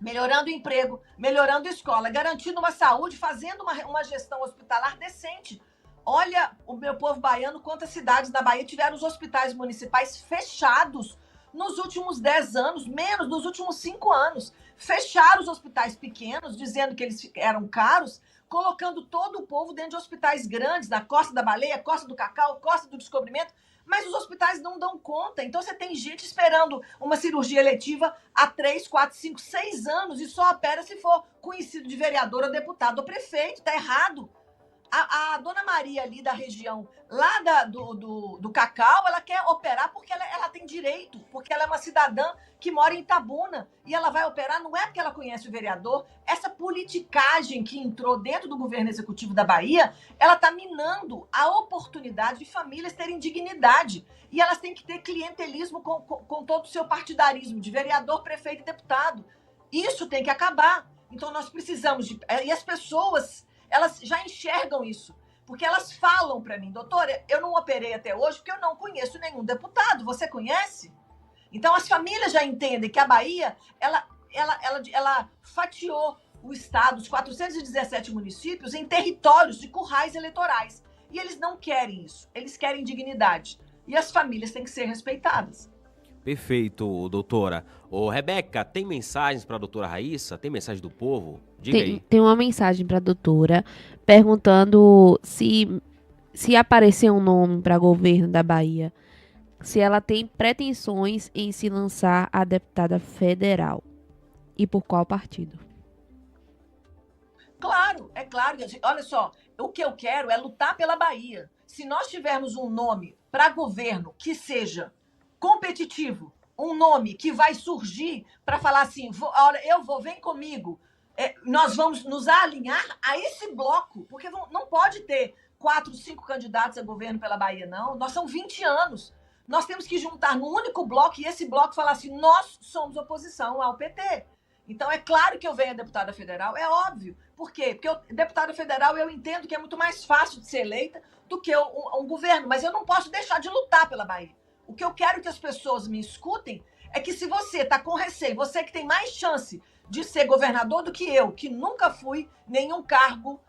Melhorando o emprego, melhorando a escola, garantindo uma saúde, fazendo uma gestão hospitalar decente. Olha, o meu povo baiano, quantas cidades da Bahia tiveram os hospitais municipais fechados nos últimos 10 anos, menos nos últimos 5 anos. Fecharam os hospitais pequenos, dizendo que eles eram caros, colocando todo o povo dentro de hospitais grandes, na Costa da Baleia, Costa do Cacau, Costa do Descobrimento, mas os hospitais não dão conta. Então você tem gente esperando uma cirurgia eletiva há 3, 4, 5, 6 anos e só opera se for conhecido de vereador ou deputado ou prefeito. Está errado. A dona Maria ali da região, lá do Cacau, ela quer operar porque ela tem direito, porque ela é uma cidadã que mora em Itabuna e ela vai operar, não é porque ela conhece o vereador. Essa politicagem que entrou dentro do governo executivo da Bahia, ela está minando a oportunidade de famílias terem dignidade. E elas têm que ter clientelismo com todo o seu partidarismo, de vereador, prefeito e deputado. Isso tem que acabar. Então nós precisamos de... E as pessoas... elas já enxergam isso, porque elas falam para mim, doutora, eu não operei até hoje porque eu não conheço nenhum deputado, você conhece? Então as famílias já entendem que a Bahia, ela fatiou o estado, os 417 municípios, em territórios de currais eleitorais, e eles não querem isso, eles querem dignidade, e as famílias têm que ser respeitadas. Perfeito, doutora. Ô, Rebeca, tem mensagens para a doutora Raíssa? Tem mensagem do povo? Diga aí. Tem uma mensagem para a doutora perguntando se aparecer um nome para governo da Bahia, se ela tem pretensões em se lançar a deputada federal e por qual partido. Claro, é claro. Olha só, o que eu quero é lutar pela Bahia. Se nós tivermos um nome para governo que seja competitivo, um nome que vai surgir para falar assim, olha, vem comigo, nós vamos nos alinhar a esse bloco, porque não pode ter 4, 5 candidatos a governo pela Bahia, não. Nós são 20 anos. Nós temos que juntar num único bloco e esse bloco falar assim, nós somos oposição ao PT. Então, é claro que eu venho a deputada federal, é óbvio. Por quê? Porque deputada federal eu entendo que é muito mais fácil de ser eleita do que um governo, mas eu não posso deixar de lutar pela Bahia. O que eu quero que as pessoas me escutem é que se você está com receio, você que tem mais chance de ser governador do que eu, que nunca fui nenhum cargo,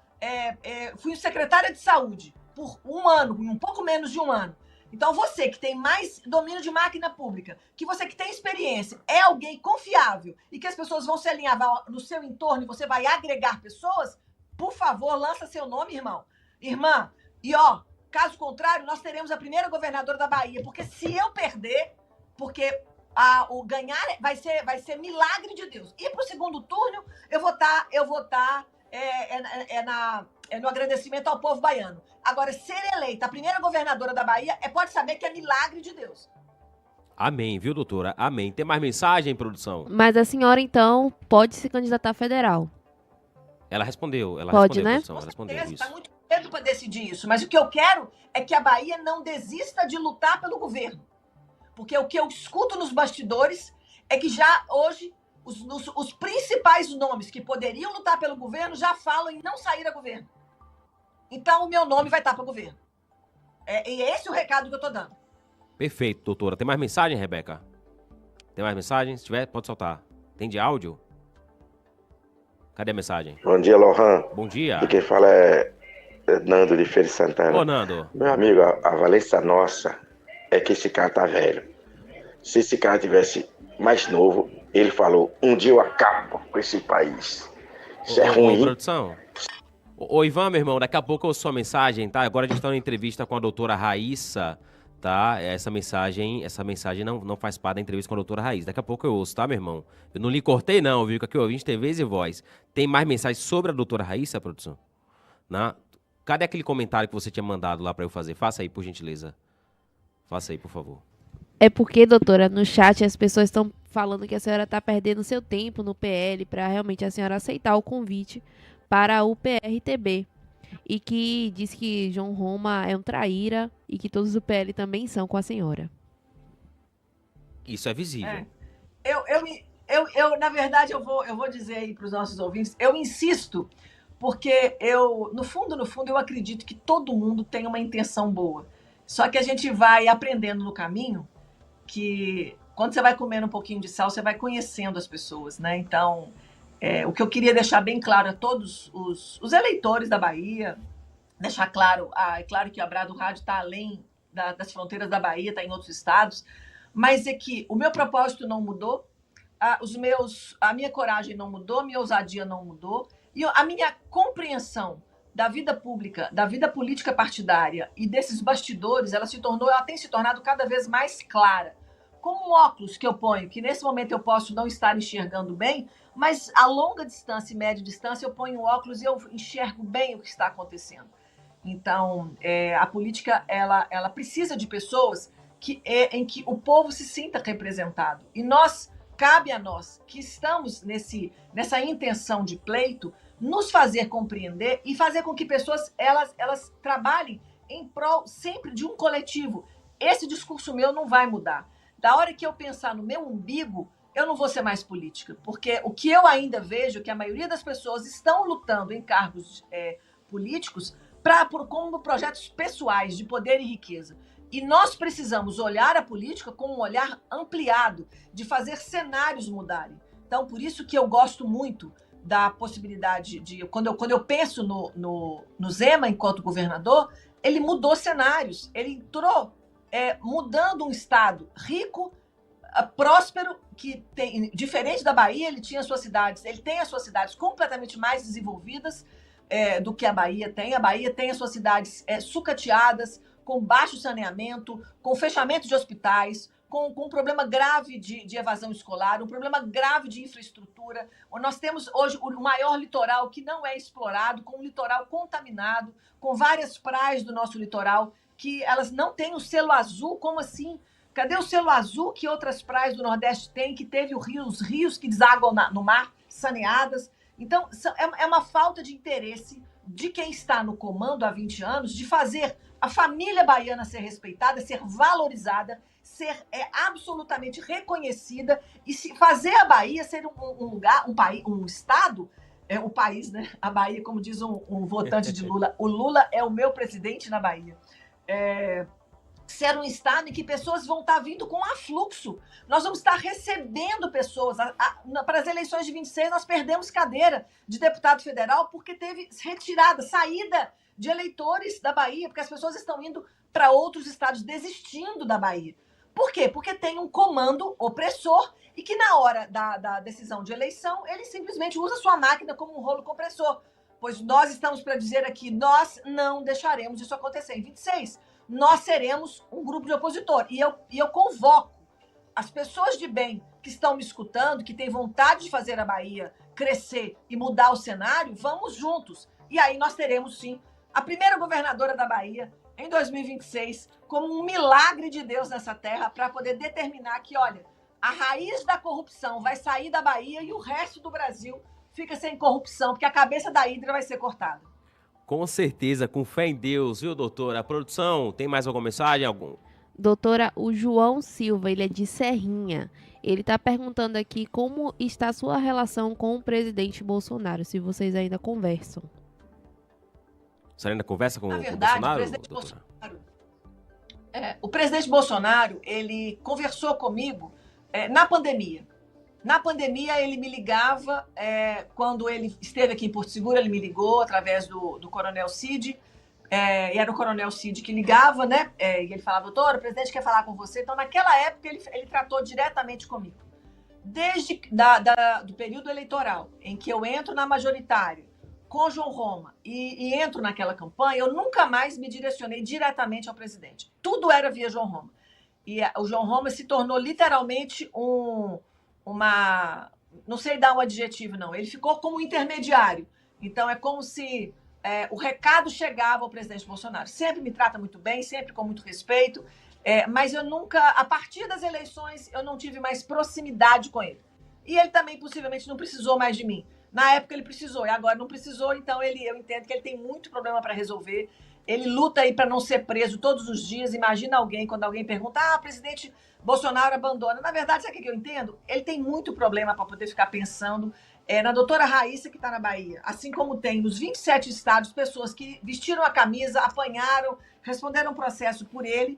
fui secretária de saúde por um ano, um pouco menos de um ano. Então, você que tem mais domínio de máquina pública, que você que tem experiência, é alguém confiável e que as pessoas vão se alinhar no seu entorno e você vai agregar pessoas, por favor, lança seu nome, irmão. Irmã, e caso contrário, nós teremos a primeira governadora da Bahia, porque se eu perder, porque o ganhar vai ser milagre de Deus. E para o segundo turno, eu vou estar no agradecimento ao povo baiano. Agora, ser eleita a primeira governadora da Bahia, pode saber que é milagre de Deus. Amém, viu, doutora? Amém. Tem mais mensagem, produção? Mas a senhora, então, pode se candidatar a federal? Ela respondeu. Pode, né? Produção, ela respondeu isso. Está muito cedo para decidir isso. Mas o que eu quero é que a Bahia não desista de lutar pelo governo. Porque o que eu escuto nos bastidores é que já hoje os principais nomes que poderiam lutar pelo governo já falam em não sair a governo. Então, o meu nome vai estar para o governo. E esse é o recado que eu estou dando. Perfeito, doutora. Tem mais mensagem, Rebeca? Tem mais mensagem? Se tiver, pode soltar. Tem de áudio? Cadê a mensagem? Bom dia, Lohan. Bom dia. E quem fala é Nando de Feira de Santana. Ô, Nando. Meu amigo, a valência nossa é que esse cara tá velho. Se esse cara tivesse mais novo, ele falou, um dia eu acabo com esse país. Isso é ruim. Produção. Ô, Ivan, meu irmão, daqui a pouco eu ouço sua mensagem, tá? Agora a gente tá numa entrevista com a doutora Raíssa, tá? Essa mensagem não faz parte da entrevista com a doutora Raíssa. Daqui a pouco eu ouço, tá, meu irmão? Eu não lhe cortei, não, viu? Que aqui o ouvinte tem vez e voz. Tem mais mensagem sobre a doutora Raíssa, produção? Cadê aquele comentário que você tinha mandado lá pra eu fazer? Faça aí, por gentileza. Faça aí, por favor. É porque, doutora, no chat as pessoas estão falando que a senhora está perdendo seu tempo no PL para realmente a senhora aceitar o convite para o PRTB. E que diz que João Roma é um traíra e que todos do PL também são com a senhora. Isso é visível. Na verdade, eu vou dizer aí para os nossos ouvintes, eu insisto, porque no fundo, eu acredito que todo mundo tem uma intenção boa. Só que a gente vai aprendendo no caminho que quando você vai comendo um pouquinho de sal, você vai conhecendo as pessoas, né? Então, o que eu queria deixar bem claro a todos os eleitores da Bahia, deixar claro, é claro que a Brado Rádio está além das fronteiras da Bahia, está em outros estados, mas é que o meu propósito não mudou, a minha coragem não mudou, minha ousadia não mudou, e a minha compreensão da vida pública, da vida política partidária e desses bastidores, ela tem se tornado cada vez mais clara. Com um óculos que eu ponho, que nesse momento eu posso não estar enxergando bem, mas a longa distância e média distância eu ponho o óculos e eu enxergo bem o que está acontecendo. Então, a política ela precisa de pessoas em que o povo se sinta representado. E cabe a nós que estamos nessa intenção de pleito, nos fazer compreender e fazer com que pessoas elas trabalhem em prol sempre de um coletivo. Esse discurso meu não vai mudar. Da hora que eu pensar no meu umbigo, eu não vou ser mais política. Porque o que eu ainda vejo é que a maioria das pessoas estão lutando em cargos políticos como projetos pessoais de poder e riqueza. E nós precisamos olhar a política com um olhar ampliado, de fazer cenários mudarem. Então, por isso que eu gosto muito da possibilidade de... Quando eu penso no Zema enquanto governador, ele mudou cenários. Ele entrou mudando um estado rico, próspero, que tem, diferente da Bahia, ele tem as suas cidades completamente mais desenvolvidas do que a Bahia tem. A Bahia tem as suas cidades sucateadas, com baixo saneamento, com fechamento de hospitais, com um problema grave de evasão escolar, um problema grave de infraestrutura. Nós temos hoje o maior litoral que não é explorado, com um litoral contaminado, com várias praias do nosso litoral que elas não têm o selo azul. Como assim? Cadê o selo azul que outras praias do Nordeste têm, que teve os rios que desaguam no mar saneadas? Então, é uma falta de interesse de quem está no comando há 20 anos de fazer a família baiana ser respeitada, ser valorizada, ser absolutamente reconhecida e fazer a Bahia ser um lugar, um país, um estado, um país, né? A Bahia, como diz um votante de Lula, o Lula é o meu presidente na Bahia. Ser um estado em que pessoas vão estar vindo com afluxo. Nós vamos estar recebendo pessoas. Para as eleições de 26, nós perdemos cadeira de deputado federal porque teve retirada, saída de eleitores da Bahia, porque as pessoas estão indo para outros estados, desistindo da Bahia. Por quê? Porque tem um comando opressor e que na hora da decisão de eleição, ele simplesmente usa sua máquina como um rolo compressor. Pois nós estamos para dizer aqui, nós não deixaremos isso acontecer em 26. Nós seremos um grupo de opositor. E eu convoco as pessoas de bem que estão me escutando, que têm vontade de fazer a Bahia crescer e mudar o cenário, vamos juntos. E aí nós teremos, sim, a primeira governadora da Bahia em 2026, como um milagre de Deus nessa terra, para poder determinar que, olha, a raiz da corrupção vai sair da Bahia e o resto do Brasil fica sem corrupção, porque a cabeça da hidra vai ser cortada. Com certeza, com fé em Deus, viu, doutora? A produção, tem mais alguma mensagem? Doutora, o João Silva, ele é de Serrinha. Ele está perguntando aqui como está a sua relação com o presidente Bolsonaro, se vocês ainda conversam. Você ainda conversa com Na o verdade, Bolsonaro? O presidente Bolsonaro, ele conversou comigo na pandemia. Na pandemia, ele me ligava, quando ele esteve aqui em Porto Seguro, ele me ligou através do Coronel Cid, e era o Coronel Cid que ligava, né? E ele falava, doutora, o presidente quer falar com você. Então, naquela época, ele tratou diretamente comigo. Desde do período eleitoral, em que eu entro na majoritária com João Roma e entro naquela campanha, eu nunca mais me direcionei diretamente ao presidente. Tudo era via João Roma. E o João Roma se tornou literalmente não sei dar um adjetivo, não. Ele ficou como intermediário. Então, é como se o recado chegava ao presidente Bolsonaro. Sempre me trata muito bem, sempre com muito respeito, mas eu nunca, a partir das eleições, eu não tive mais proximidade com ele. E ele também, possivelmente, não precisou mais de mim. Na época, ele precisou, e agora não precisou, então eu entendo que ele tem muito problema para resolver. Ele luta aí para não ser preso todos os dias. Imagina quando alguém pergunta, presidente Bolsonaro abandona. Na verdade, sabe o que eu entendo? Ele tem muito problema para poder ficar pensando na doutora Raíssa, que está na Bahia. Assim como tem nos 27 estados pessoas que vestiram a camisa, apanharam, responderam processo por ele,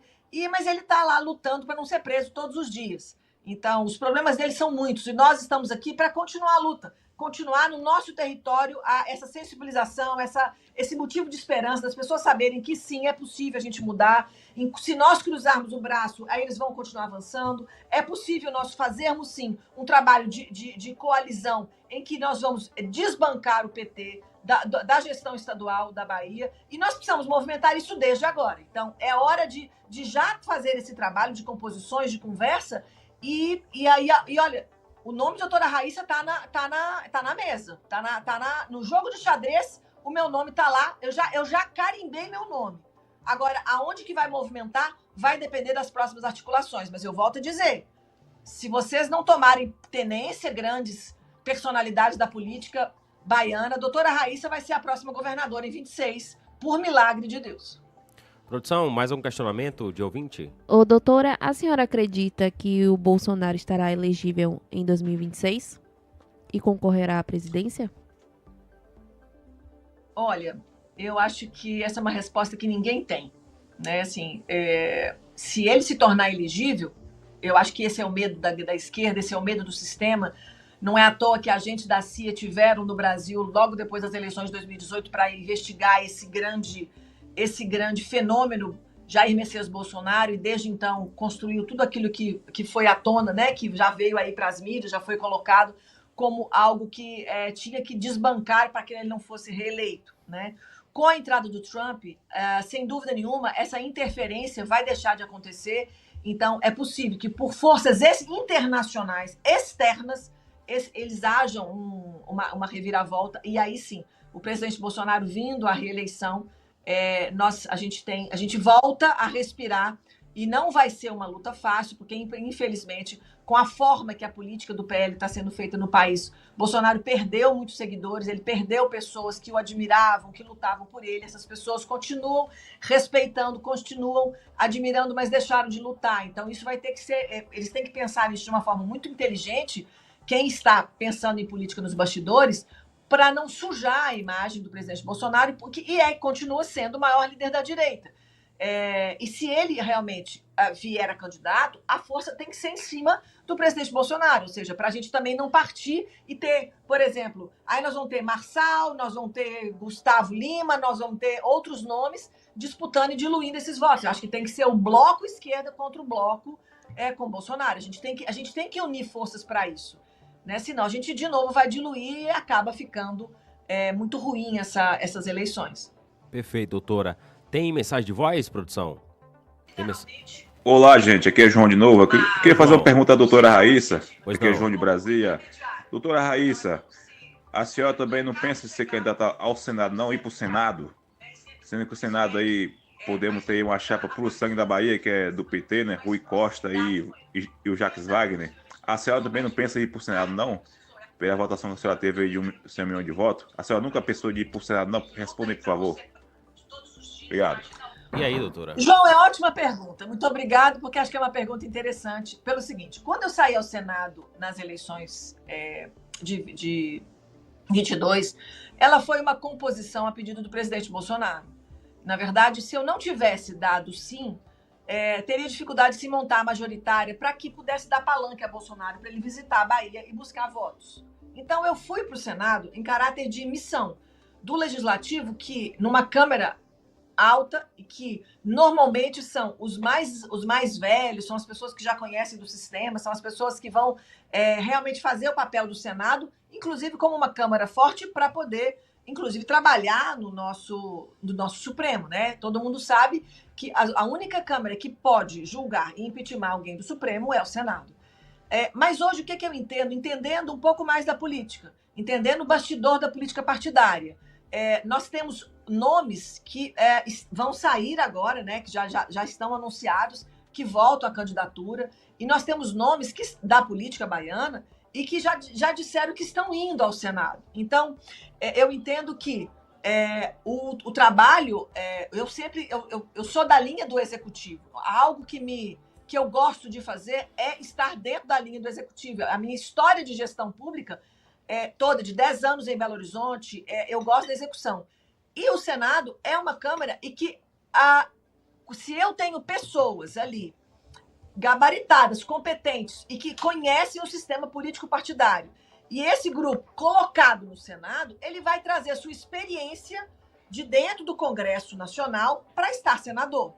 mas ele está lá lutando para não ser preso todos os dias. Então, os problemas dele são muitos e nós estamos aqui para continuar a luta, continuar no nosso território essa sensibilização, esse motivo de esperança das pessoas saberem que sim, é possível a gente mudar. Se nós cruzarmos o braço, aí eles vão continuar avançando. É possível nós fazermos, sim, um trabalho de coalizão em que nós vamos desbancar o PT da gestão estadual da Bahia, e nós precisamos movimentar isso desde agora. Então, é hora de já fazer esse trabalho de composições, de conversa, e olha, o nome de doutora Raíssa tá na mesa, no jogo de xadrez, o meu nome tá lá, eu já carimbei meu nome. Agora, aonde que vai movimentar vai depender das próximas articulações, mas eu volto a dizer, se vocês não tomarem tenência, grandes personalidades da política baiana, a doutora Raíssa vai ser a próxima governadora em 26, por milagre de Deus. Produção, mais um questionamento de ouvinte? Ô, doutora, a senhora acredita que o Bolsonaro estará elegível em 2026 e concorrerá à presidência? Olha, eu acho que essa é uma resposta que ninguém tem, né? Assim, se ele se tornar elegível, eu acho que esse é o medo da esquerda, esse é o medo do sistema. Não é à toa que agentes da CIA tiveram no Brasil, logo depois das eleições de 2018, para investigar esse grande fenômeno Jair Messias Bolsonaro, e desde então construiu tudo aquilo que foi à tona, né? Que já veio aí para as mídias, já foi colocado como algo que tinha que desbancar para que ele não fosse reeleito, né? com a entrada do Trump, sem dúvida nenhuma, essa interferência vai deixar de acontecer. Então, é possível que, por forças internacionais externas, eles hajam uma reviravolta. E aí sim, o presidente Bolsonaro vindo à reeleição, a gente volta a respirar. E não vai ser uma luta fácil, porque, infelizmente, com a forma que a política do PL está sendo feita no país, Bolsonaro perdeu muitos seguidores, ele perdeu pessoas que o admiravam, que lutavam por ele. Essas pessoas continuam respeitando, continuam admirando, mas deixaram de lutar. Então, isso vai ter que ser... Eles têm que pensar nisso de uma forma muito inteligente, quem está pensando em política nos bastidores, para não sujar a imagem do presidente Bolsonaro, continua sendo o maior líder da direita. E se ele realmente vier a candidato, a força tem que ser em cima do presidente Bolsonaro, ou seja, para a gente também não partir e ter, por exemplo, aí nós vamos ter Marçal, nós vamos ter Gustavo Lima, nós vamos ter outros nomes disputando e diluindo esses votos. Eu acho que tem que ser o bloco esquerda contra o bloco com Bolsonaro. A gente tem que unir forças para isso, né? Senão a gente de novo vai diluir e acaba ficando muito ruim essas eleições. Perfeito, doutora. Tem mensagem de voz, produção? Olá, gente. Aqui é João de novo. Eu queria fazer uma pergunta à doutora Raíssa. Aqui é João de Brasília. Doutora Raíssa, a senhora também não pensa em ser candidata ao Senado, não ir para o Senado? Sendo que o Senado aí, podemos ter uma chapa puro sangue da Bahia, que é do PT, né? Rui Costa e o Jacques Wagner. A senhora também não pensa em ir para o Senado, não? Pela votação que a senhora teve aí de 100 milhões de votos. A senhora nunca pensou de ir para o Senado, não? Responda aí, por favor. Obrigado. E aí, doutora? João, ótima pergunta. Muito obrigado, porque acho que é uma pergunta interessante. Pelo seguinte, quando eu saí ao Senado nas eleições de 22, ela foi uma composição a pedido do presidente Bolsonaro. Na verdade, se eu não tivesse dado sim, teria dificuldade de se montar a majoritária para que pudesse dar palanque a Bolsonaro para ele visitar a Bahia e buscar votos. Então, eu fui para o Senado em caráter de missão do Legislativo, que numa Câmara alta e que normalmente são os mais velhos, são as pessoas que já conhecem do sistema, são as pessoas que vão realmente fazer o papel do Senado, inclusive como uma Câmara forte para poder, inclusive, trabalhar no nosso Supremo, né? Todo mundo sabe que a única Câmara que pode julgar e impeachment alguém do Supremo é o Senado. Mas hoje o que eu entendo? Entendendo um pouco mais da política, entendendo o bastidor da política partidária. Nós temos nomes que vão sair agora, né, que já estão anunciados, que voltam à candidatura, e nós temos nomes da política baiana e que já disseram que estão indo ao Senado. Então, eu entendo que o trabalho, eu sou da linha do executivo. Algo que eu gosto de fazer é estar dentro da linha do executivo. A minha história de gestão pública toda, de 10 anos em Belo Horizonte, eu gosto da execução. E o Senado é uma Câmara e que, se eu tenho pessoas ali gabaritadas, competentes e que conhecem o sistema político partidário, e esse grupo colocado no Senado, ele vai trazer a sua experiência de dentro do Congresso Nacional para estar senador.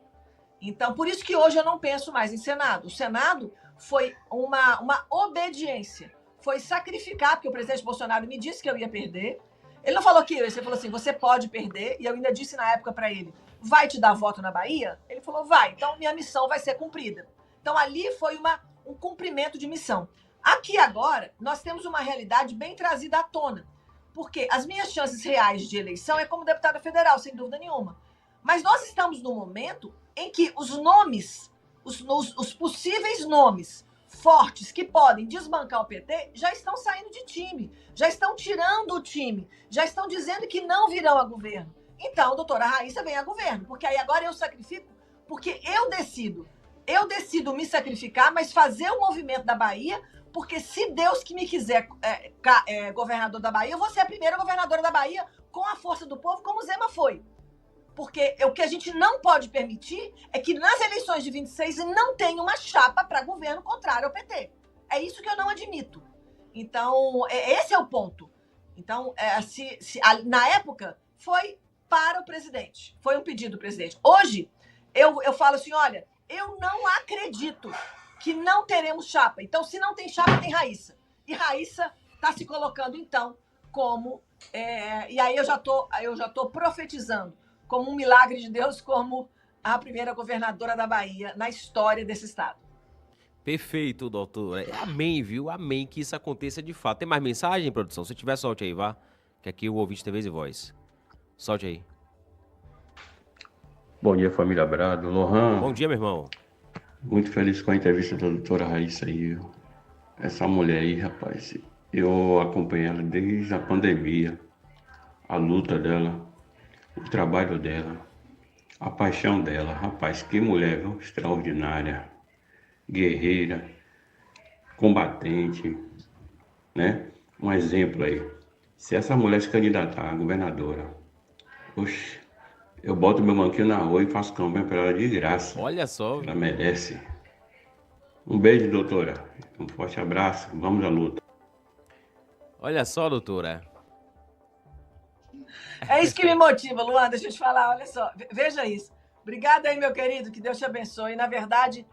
Então, por isso que hoje eu não penso mais em Senado. O Senado foi uma obediência, foi sacrificar, porque o presidente Bolsonaro me disse que eu ia perder. Ele não falou ele falou assim, você pode perder, e eu ainda disse na época para ele, vai te dar voto na Bahia? Ele falou, vai, então minha missão vai ser cumprida. Então ali foi um cumprimento de missão. Aqui agora, nós temos uma realidade bem trazida à tona, porque as minhas chances reais de eleição é como deputada federal, sem dúvida nenhuma. Mas nós estamos num momento em que os nomes, os possíveis nomes fortes que podem desbancar o PT já estão saindo de time, já estão tirando o time, já estão dizendo que não virão a governo. Então, doutora Raíssa vem a governo, porque aí agora eu sacrifico, porque eu decido me sacrificar, mas fazer o movimento da Bahia, porque se Deus que me quiser governador da Bahia, eu vou ser a primeira governadora da Bahia com a força do povo, como Zema foi. Porque o que a gente não pode permitir é que nas eleições de 26 não tenha uma chapa para governo contrário ao PT. É isso que eu não admito. Então, esse é o ponto. Então, na época, foi para o presidente. Foi um pedido do presidente. Hoje, eu falo assim, olha, eu não acredito que não teremos chapa. Então, se não tem chapa, tem Raíssa. E Raíssa está se colocando, então, como E aí eu já tô profetizando como um milagre de Deus, como a primeira governadora da Bahia na história desse estado. Perfeito, doutor. Amém, viu? Amém que isso aconteça de fato. Tem mais mensagem, produção? Se tiver, solte aí, vá. Que aqui o ouvinte tem vez e voz. Solte aí. Bom dia, família Brado. Lohan. Bom dia, meu irmão. Muito feliz com a entrevista da doutora Raíssa aí. Essa mulher aí, rapaz, eu acompanhei ela desde a pandemia. A luta dela, o trabalho dela, a paixão dela. Rapaz, que mulher, viu? Extraordinária, guerreira, combatente, né? Um exemplo aí. Se essa mulher se candidatar a governadora, oxe, eu boto meu banquinho na rua e faço campanha para ela de graça. Olha só. Ela merece. Um beijo, doutora. Um forte abraço. Vamos à luta. Olha só, doutora. É isso que me motiva, Luan. Deixa eu te falar, olha só. Veja isso. Obrigada aí, meu querido. Que Deus te abençoe. Na verdade,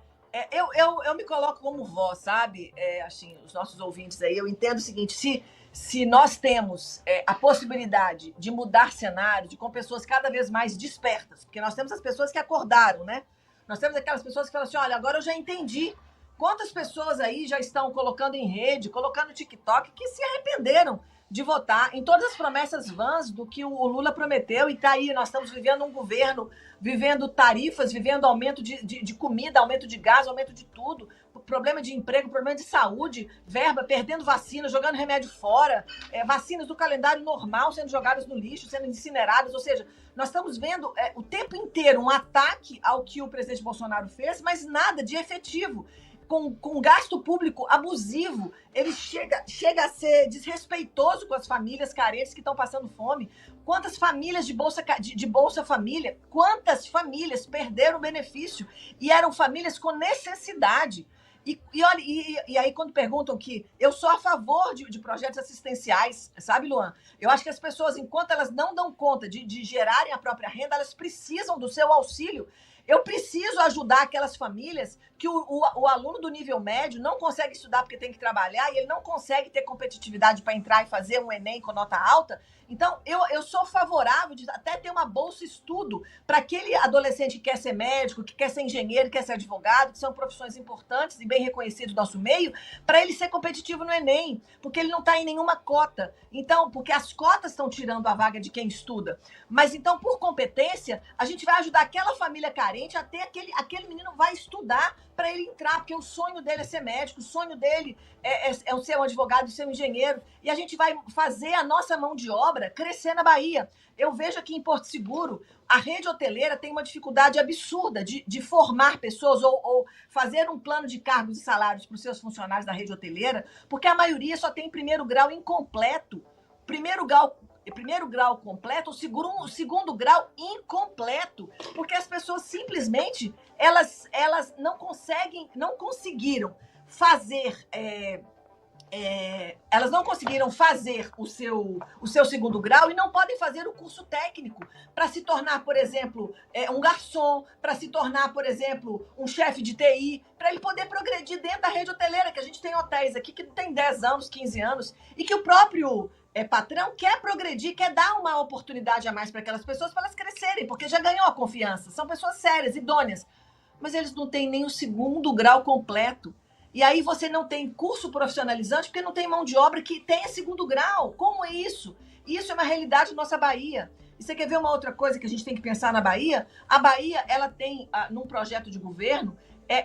eu me coloco como vó, sabe? Assim, os nossos ouvintes aí, eu entendo o seguinte, se nós temos a possibilidade de mudar cenário, com pessoas cada vez mais despertas, porque nós temos as pessoas que acordaram, né? Nós temos aquelas pessoas que falam assim, olha, agora eu já entendi. Quantas pessoas aí já estão colocando em rede, colocando no TikTok, que se arrependeram de votar em todas as promessas vãs do que o Lula prometeu, e tá aí, nós estamos vivendo um governo, vivendo tarifas, vivendo aumento de comida, aumento de gás, aumento de tudo, problema de emprego, problema de saúde, verba, perdendo vacina, jogando remédio fora, vacinas do calendário normal sendo jogadas no lixo, sendo incineradas, ou seja, nós estamos vendo o tempo inteiro um ataque ao que o presidente Bolsonaro fez, mas nada de efetivo. Com gasto público abusivo, ele chega a ser desrespeitoso com as famílias carentes que estão passando fome. Quantas famílias de Bolsa Família, quantas famílias perderam o benefício e eram famílias com necessidade? E aí, quando perguntam que eu sou a favor de projetos assistenciais, sabe, Luan? Eu acho que as pessoas, enquanto elas não dão conta de gerarem a própria renda, elas precisam do seu auxílio. Eu preciso ajudar aquelas famílias que o aluno do nível médio não consegue estudar porque tem que trabalhar e ele não consegue ter competitividade para entrar e fazer um Enem com nota alta. Então, eu sou favorável de até ter uma bolsa estudo para aquele adolescente que quer ser médico, que quer ser engenheiro, que quer ser advogado, que são profissões importantes e bem reconhecidas do nosso meio, para ele ser competitivo no Enem, porque ele não está em nenhuma cota. Então, porque as cotas estão tirando a vaga de quem estuda. Mas, então, por competência, a gente vai ajudar aquela família carente a ter aquele menino vai estudar para ele entrar, porque o sonho dele é ser médico, o sonho dele é ser um advogado, ser um engenheiro, e a gente vai fazer a nossa mão de obra crescer na Bahia. Eu vejo aqui em Porto Seguro, a rede hoteleira tem uma dificuldade absurda de formar pessoas ou fazer um plano de cargos e salários para os seus funcionários da rede hoteleira, porque a maioria só tem primeiro grau incompleto. Primeiro grau completo, o segundo grau incompleto, porque as pessoas simplesmente elas não conseguiram fazer elas não conseguiram fazer o seu segundo grau e não podem fazer o curso técnico para se tornar, por exemplo, um garçom, para se tornar, por exemplo, um chefe de TI, para ele poder progredir dentro da rede hoteleira, que a gente tem hotéis aqui que tem 10 anos, 15 anos, e que o próprio patrão quer progredir, quer dar uma oportunidade a mais para aquelas pessoas para elas crescerem, porque já ganhou a confiança, são pessoas sérias, idôneas, mas eles não têm nem o segundo grau completo. E aí você não tem curso profissionalizante porque não tem mão de obra que tenha segundo grau. Como é isso? Isso é uma realidade da nossa Bahia. E você quer ver uma outra coisa que a gente tem que pensar na Bahia? A Bahia, ela tem, num projeto de governo,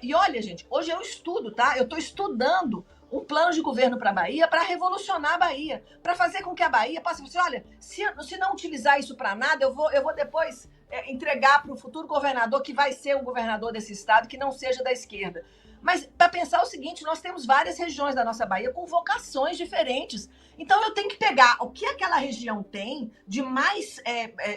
e olha, gente, hoje eu estudo, tá? Eu estou estudando um plano de governo para a Bahia, para revolucionar a Bahia, para fazer com que a Bahia passe a dizer, olha, se não utilizar isso para nada, eu vou depois entregar para o futuro governador, que vai ser o governador desse estado, que não seja da esquerda. Mas para pensar o seguinte, nós temos várias regiões da nossa Bahia com vocações diferentes. Então eu tenho que pegar o que aquela região tem de mais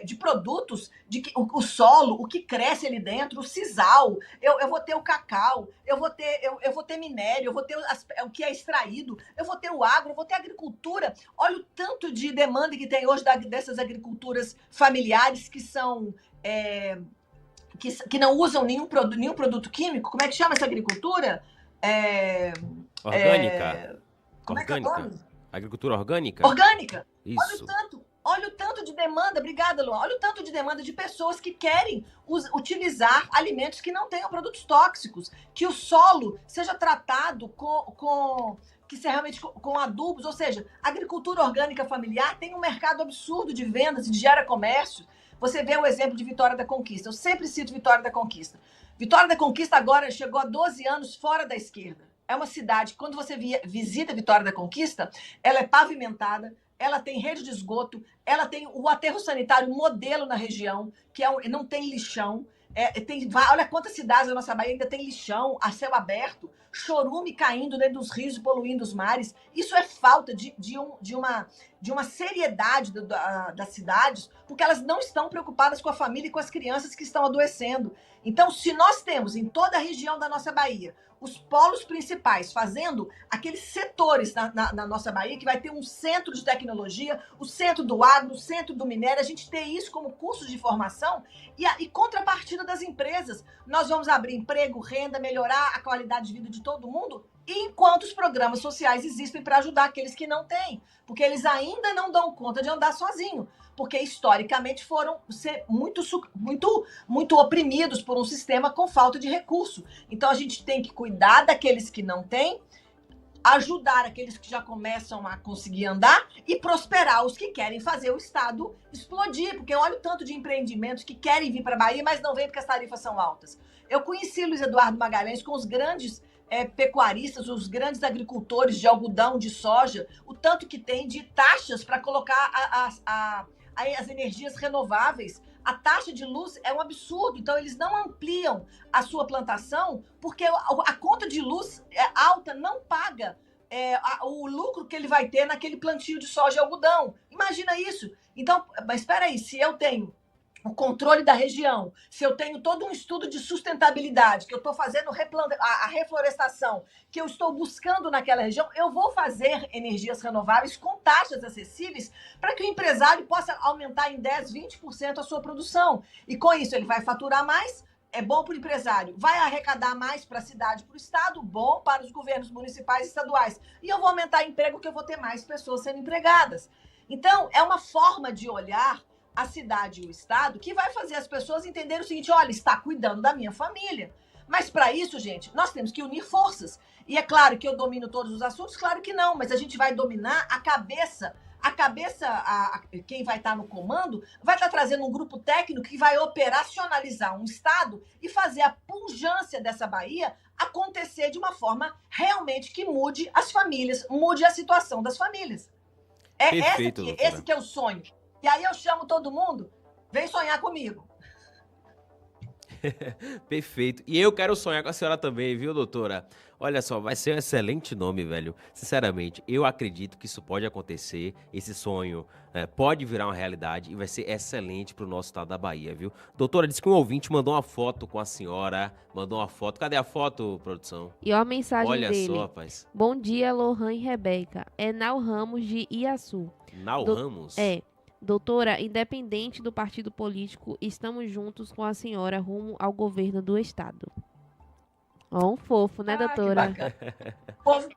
de produtos, o solo, o que cresce ali dentro, o sisal, eu vou ter o cacau, eu vou ter minério, eu vou ter o que é extraído, eu vou ter o agro, eu vou ter a agricultura. Olha o tanto de demanda que tem hoje dessas agriculturas familiares que são... Que não usam nenhum produto químico. Como é que chama essa agricultura? Orgânica. Como é que é o nome? Agricultura orgânica? Orgânica. Isso. Olha o tanto de demanda, obrigada, Luan. Olha o tanto de demanda de pessoas que querem utilizar alimentos que não tenham produtos tóxicos, que o solo seja tratado que seja realmente com adubos, ou seja, a agricultura orgânica familiar tem um mercado absurdo de vendas e de gera comércio. Você vê o exemplo de Vitória da Conquista. Eu sempre cito Vitória da Conquista. Vitória da Conquista agora chegou a 12 anos fora da esquerda. É uma cidade que, quando você visita Vitória da Conquista, ela é pavimentada, ela tem rede de esgoto, ela tem o aterro sanitário modelo na região, que não tem lixão. Olha quantas cidades da nossa Bahia ainda tem lixão a céu aberto, chorume caindo dentro dos rios e poluindo os mares. Isso é falta de uma seriedade das cidades, porque elas não estão preocupadas com a família e com as crianças que estão adoecendo. Então, se nós temos em toda a região da nossa Bahia os polos principais, fazendo aqueles setores na nossa Bahia, que vai ter um centro de tecnologia, o centro do agro, o centro do minério, a gente ter isso como curso de formação e contrapartida das empresas. Nós vamos abrir emprego, renda, melhorar a qualidade de vida de todo mundo, enquanto os programas sociais existem para ajudar aqueles que não têm, porque eles ainda não dão conta de andar sozinho, porque historicamente foram muito oprimidos por um sistema com falta de recurso. Então a gente tem que cuidar daqueles que não têm, ajudar aqueles que já começam a conseguir andar e prosperar os que querem fazer o Estado explodir, porque olha o tanto de empreendimentos que querem vir para a Bahia, mas não vêm porque as tarifas são altas. Eu conheci Luiz Eduardo Magalhães com os grandes pecuaristas, os grandes agricultores de algodão, de soja, o tanto que tem de taxas para colocar as energias renováveis. A taxa de luz é um absurdo, então eles não ampliam a sua plantação porque a conta de luz alta não paga o lucro que ele vai ter naquele plantio de soja e algodão. Imagina isso. Então, mas espera aí, se eu tenho o controle da região, se eu tenho todo um estudo de sustentabilidade, que eu estou fazendo a reflorestação, que eu estou buscando naquela região, eu vou fazer energias renováveis com taxas acessíveis para que o empresário possa aumentar em 10%, 20% a sua produção. E com isso ele vai faturar mais, é bom para o empresário, vai arrecadar mais para a cidade, para o estado, bom para os governos municipais e estaduais. E eu vou aumentar emprego, que eu vou ter mais pessoas sendo empregadas. Então, é uma forma de olhar a cidade e o estado que vai fazer as pessoas entenderem o seguinte: olha, está cuidando da minha família. Mas para isso, gente, nós temos que unir forças. E é claro que eu domino todos os assuntos? Claro que não, mas a gente vai dominar a cabeça. Quem vai estar no comando vai estar trazendo um grupo técnico que vai operacionalizar um estado e fazer a pujança dessa Bahia acontecer de uma forma realmente que mude as famílias, mude a situação das famílias. Perfeito, esse que é o sonho. E aí eu chamo todo mundo, vem sonhar comigo. Perfeito. E eu quero sonhar com a senhora também, viu, doutora? Olha só, vai ser um excelente nome, velho. Sinceramente, eu acredito que isso pode acontecer, esse sonho pode virar uma realidade e vai ser excelente pro nosso estado da Bahia, viu? Doutora, disse que um ouvinte mandou uma foto com a senhora, mandou uma foto. Cadê a foto, produção? E ó a mensagem Olha dele. Olha só, rapaz. Bom dia, Lohan e Rebeca. É Nau Ramos de Iaçu. Nau Ramos? É. Doutora, independente do partido político, estamos juntos com a senhora rumo ao governo do estado. Ó, um fofo, né, doutora? Que bacana.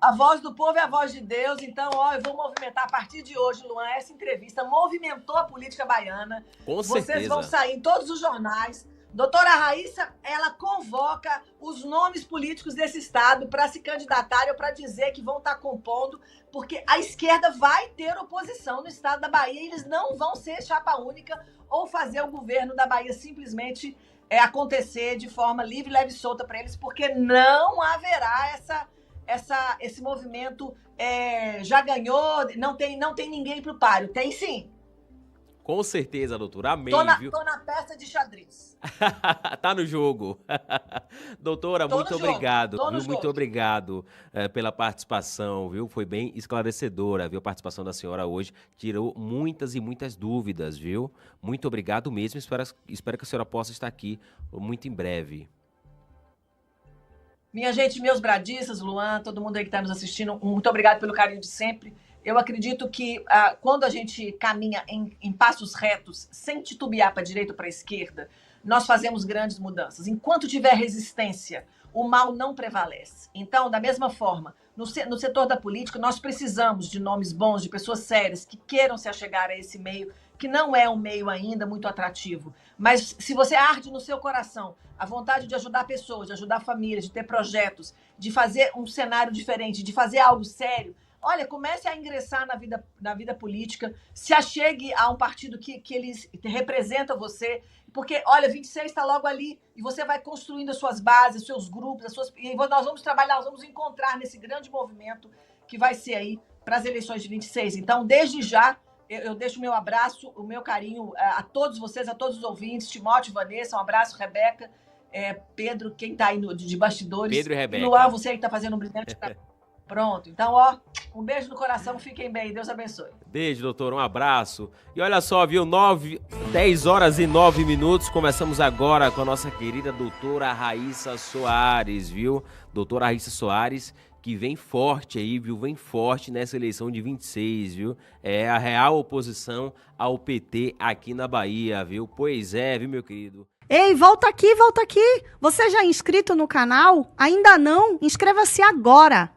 A voz do povo é a voz de Deus. Então, eu vou movimentar a partir de hoje, Luan. Essa entrevista movimentou a política baiana. Com certeza. Vocês vão sair em todos os jornais. Doutora Raíssa, ela convoca os nomes políticos desse estado para se candidatarem ou para dizer que vão estar compondo, porque a esquerda vai ter oposição no estado da Bahia e eles não vão ser chapa única ou fazer o governo da Bahia simplesmente acontecer de forma livre, leve e solta para eles, porque não haverá esse movimento já ganhou, não tem ninguém pro páreo. Tem sim. Com certeza, doutora. Amém, viu? Tô na peça de xadrez. Tá no jogo. Doutora, muito obrigado. Muito obrigado pela participação, viu? Foi bem esclarecedora, viu? A participação da senhora hoje tirou muitas e muitas dúvidas, viu? Muito obrigado mesmo. Espero que a senhora possa estar aqui muito em breve. Minha gente, meus bradistas, Luan, todo mundo aí que está nos assistindo, muito obrigado pelo carinho de sempre. Eu acredito que quando a gente caminha em passos retos, sem titubear para a direita ou para a esquerda, nós fazemos grandes mudanças. Enquanto tiver resistência, o mal não prevalece. Então, da mesma forma, no setor da política, nós precisamos de nomes bons, de pessoas sérias que queiram se achegar a esse meio, que não é um meio ainda muito atrativo. Mas se você arde no seu coração a vontade de ajudar pessoas, de ajudar famílias, de ter projetos, de fazer um cenário diferente, de fazer algo sério, olha, comece a ingressar na vida política, se achegue a um partido que eles representa você, porque, olha, 26 está logo ali, e você vai construindo as suas bases, os seus grupos, e nós vamos trabalhar, nós vamos encontrar nesse grande movimento que vai ser aí para as eleições de 26. Então, desde já, eu deixo o meu abraço, o meu carinho a todos vocês, a todos os ouvintes, Timóteo, Vanessa, um abraço, Rebeca, Pedro, quem está aí de bastidores. Pedro e Rebeca. Luan, você aí que está fazendo um brilhante trabalho. Pronto. Então, ó, um beijo no coração, fiquem bem, Deus abençoe. Beijo, doutor, um abraço. E olha só, viu, 10 horas e 9 minutos, começamos agora com a nossa querida doutora Raíssa Soares, viu? Doutora Raíssa Soares, que vem forte aí, viu? Vem forte nessa eleição de 26, viu? É a real oposição ao PT aqui na Bahia, viu? Pois é, viu, meu querido? Ei, volta aqui, volta aqui. Você já é inscrito no canal? Ainda não? Inscreva-se agora.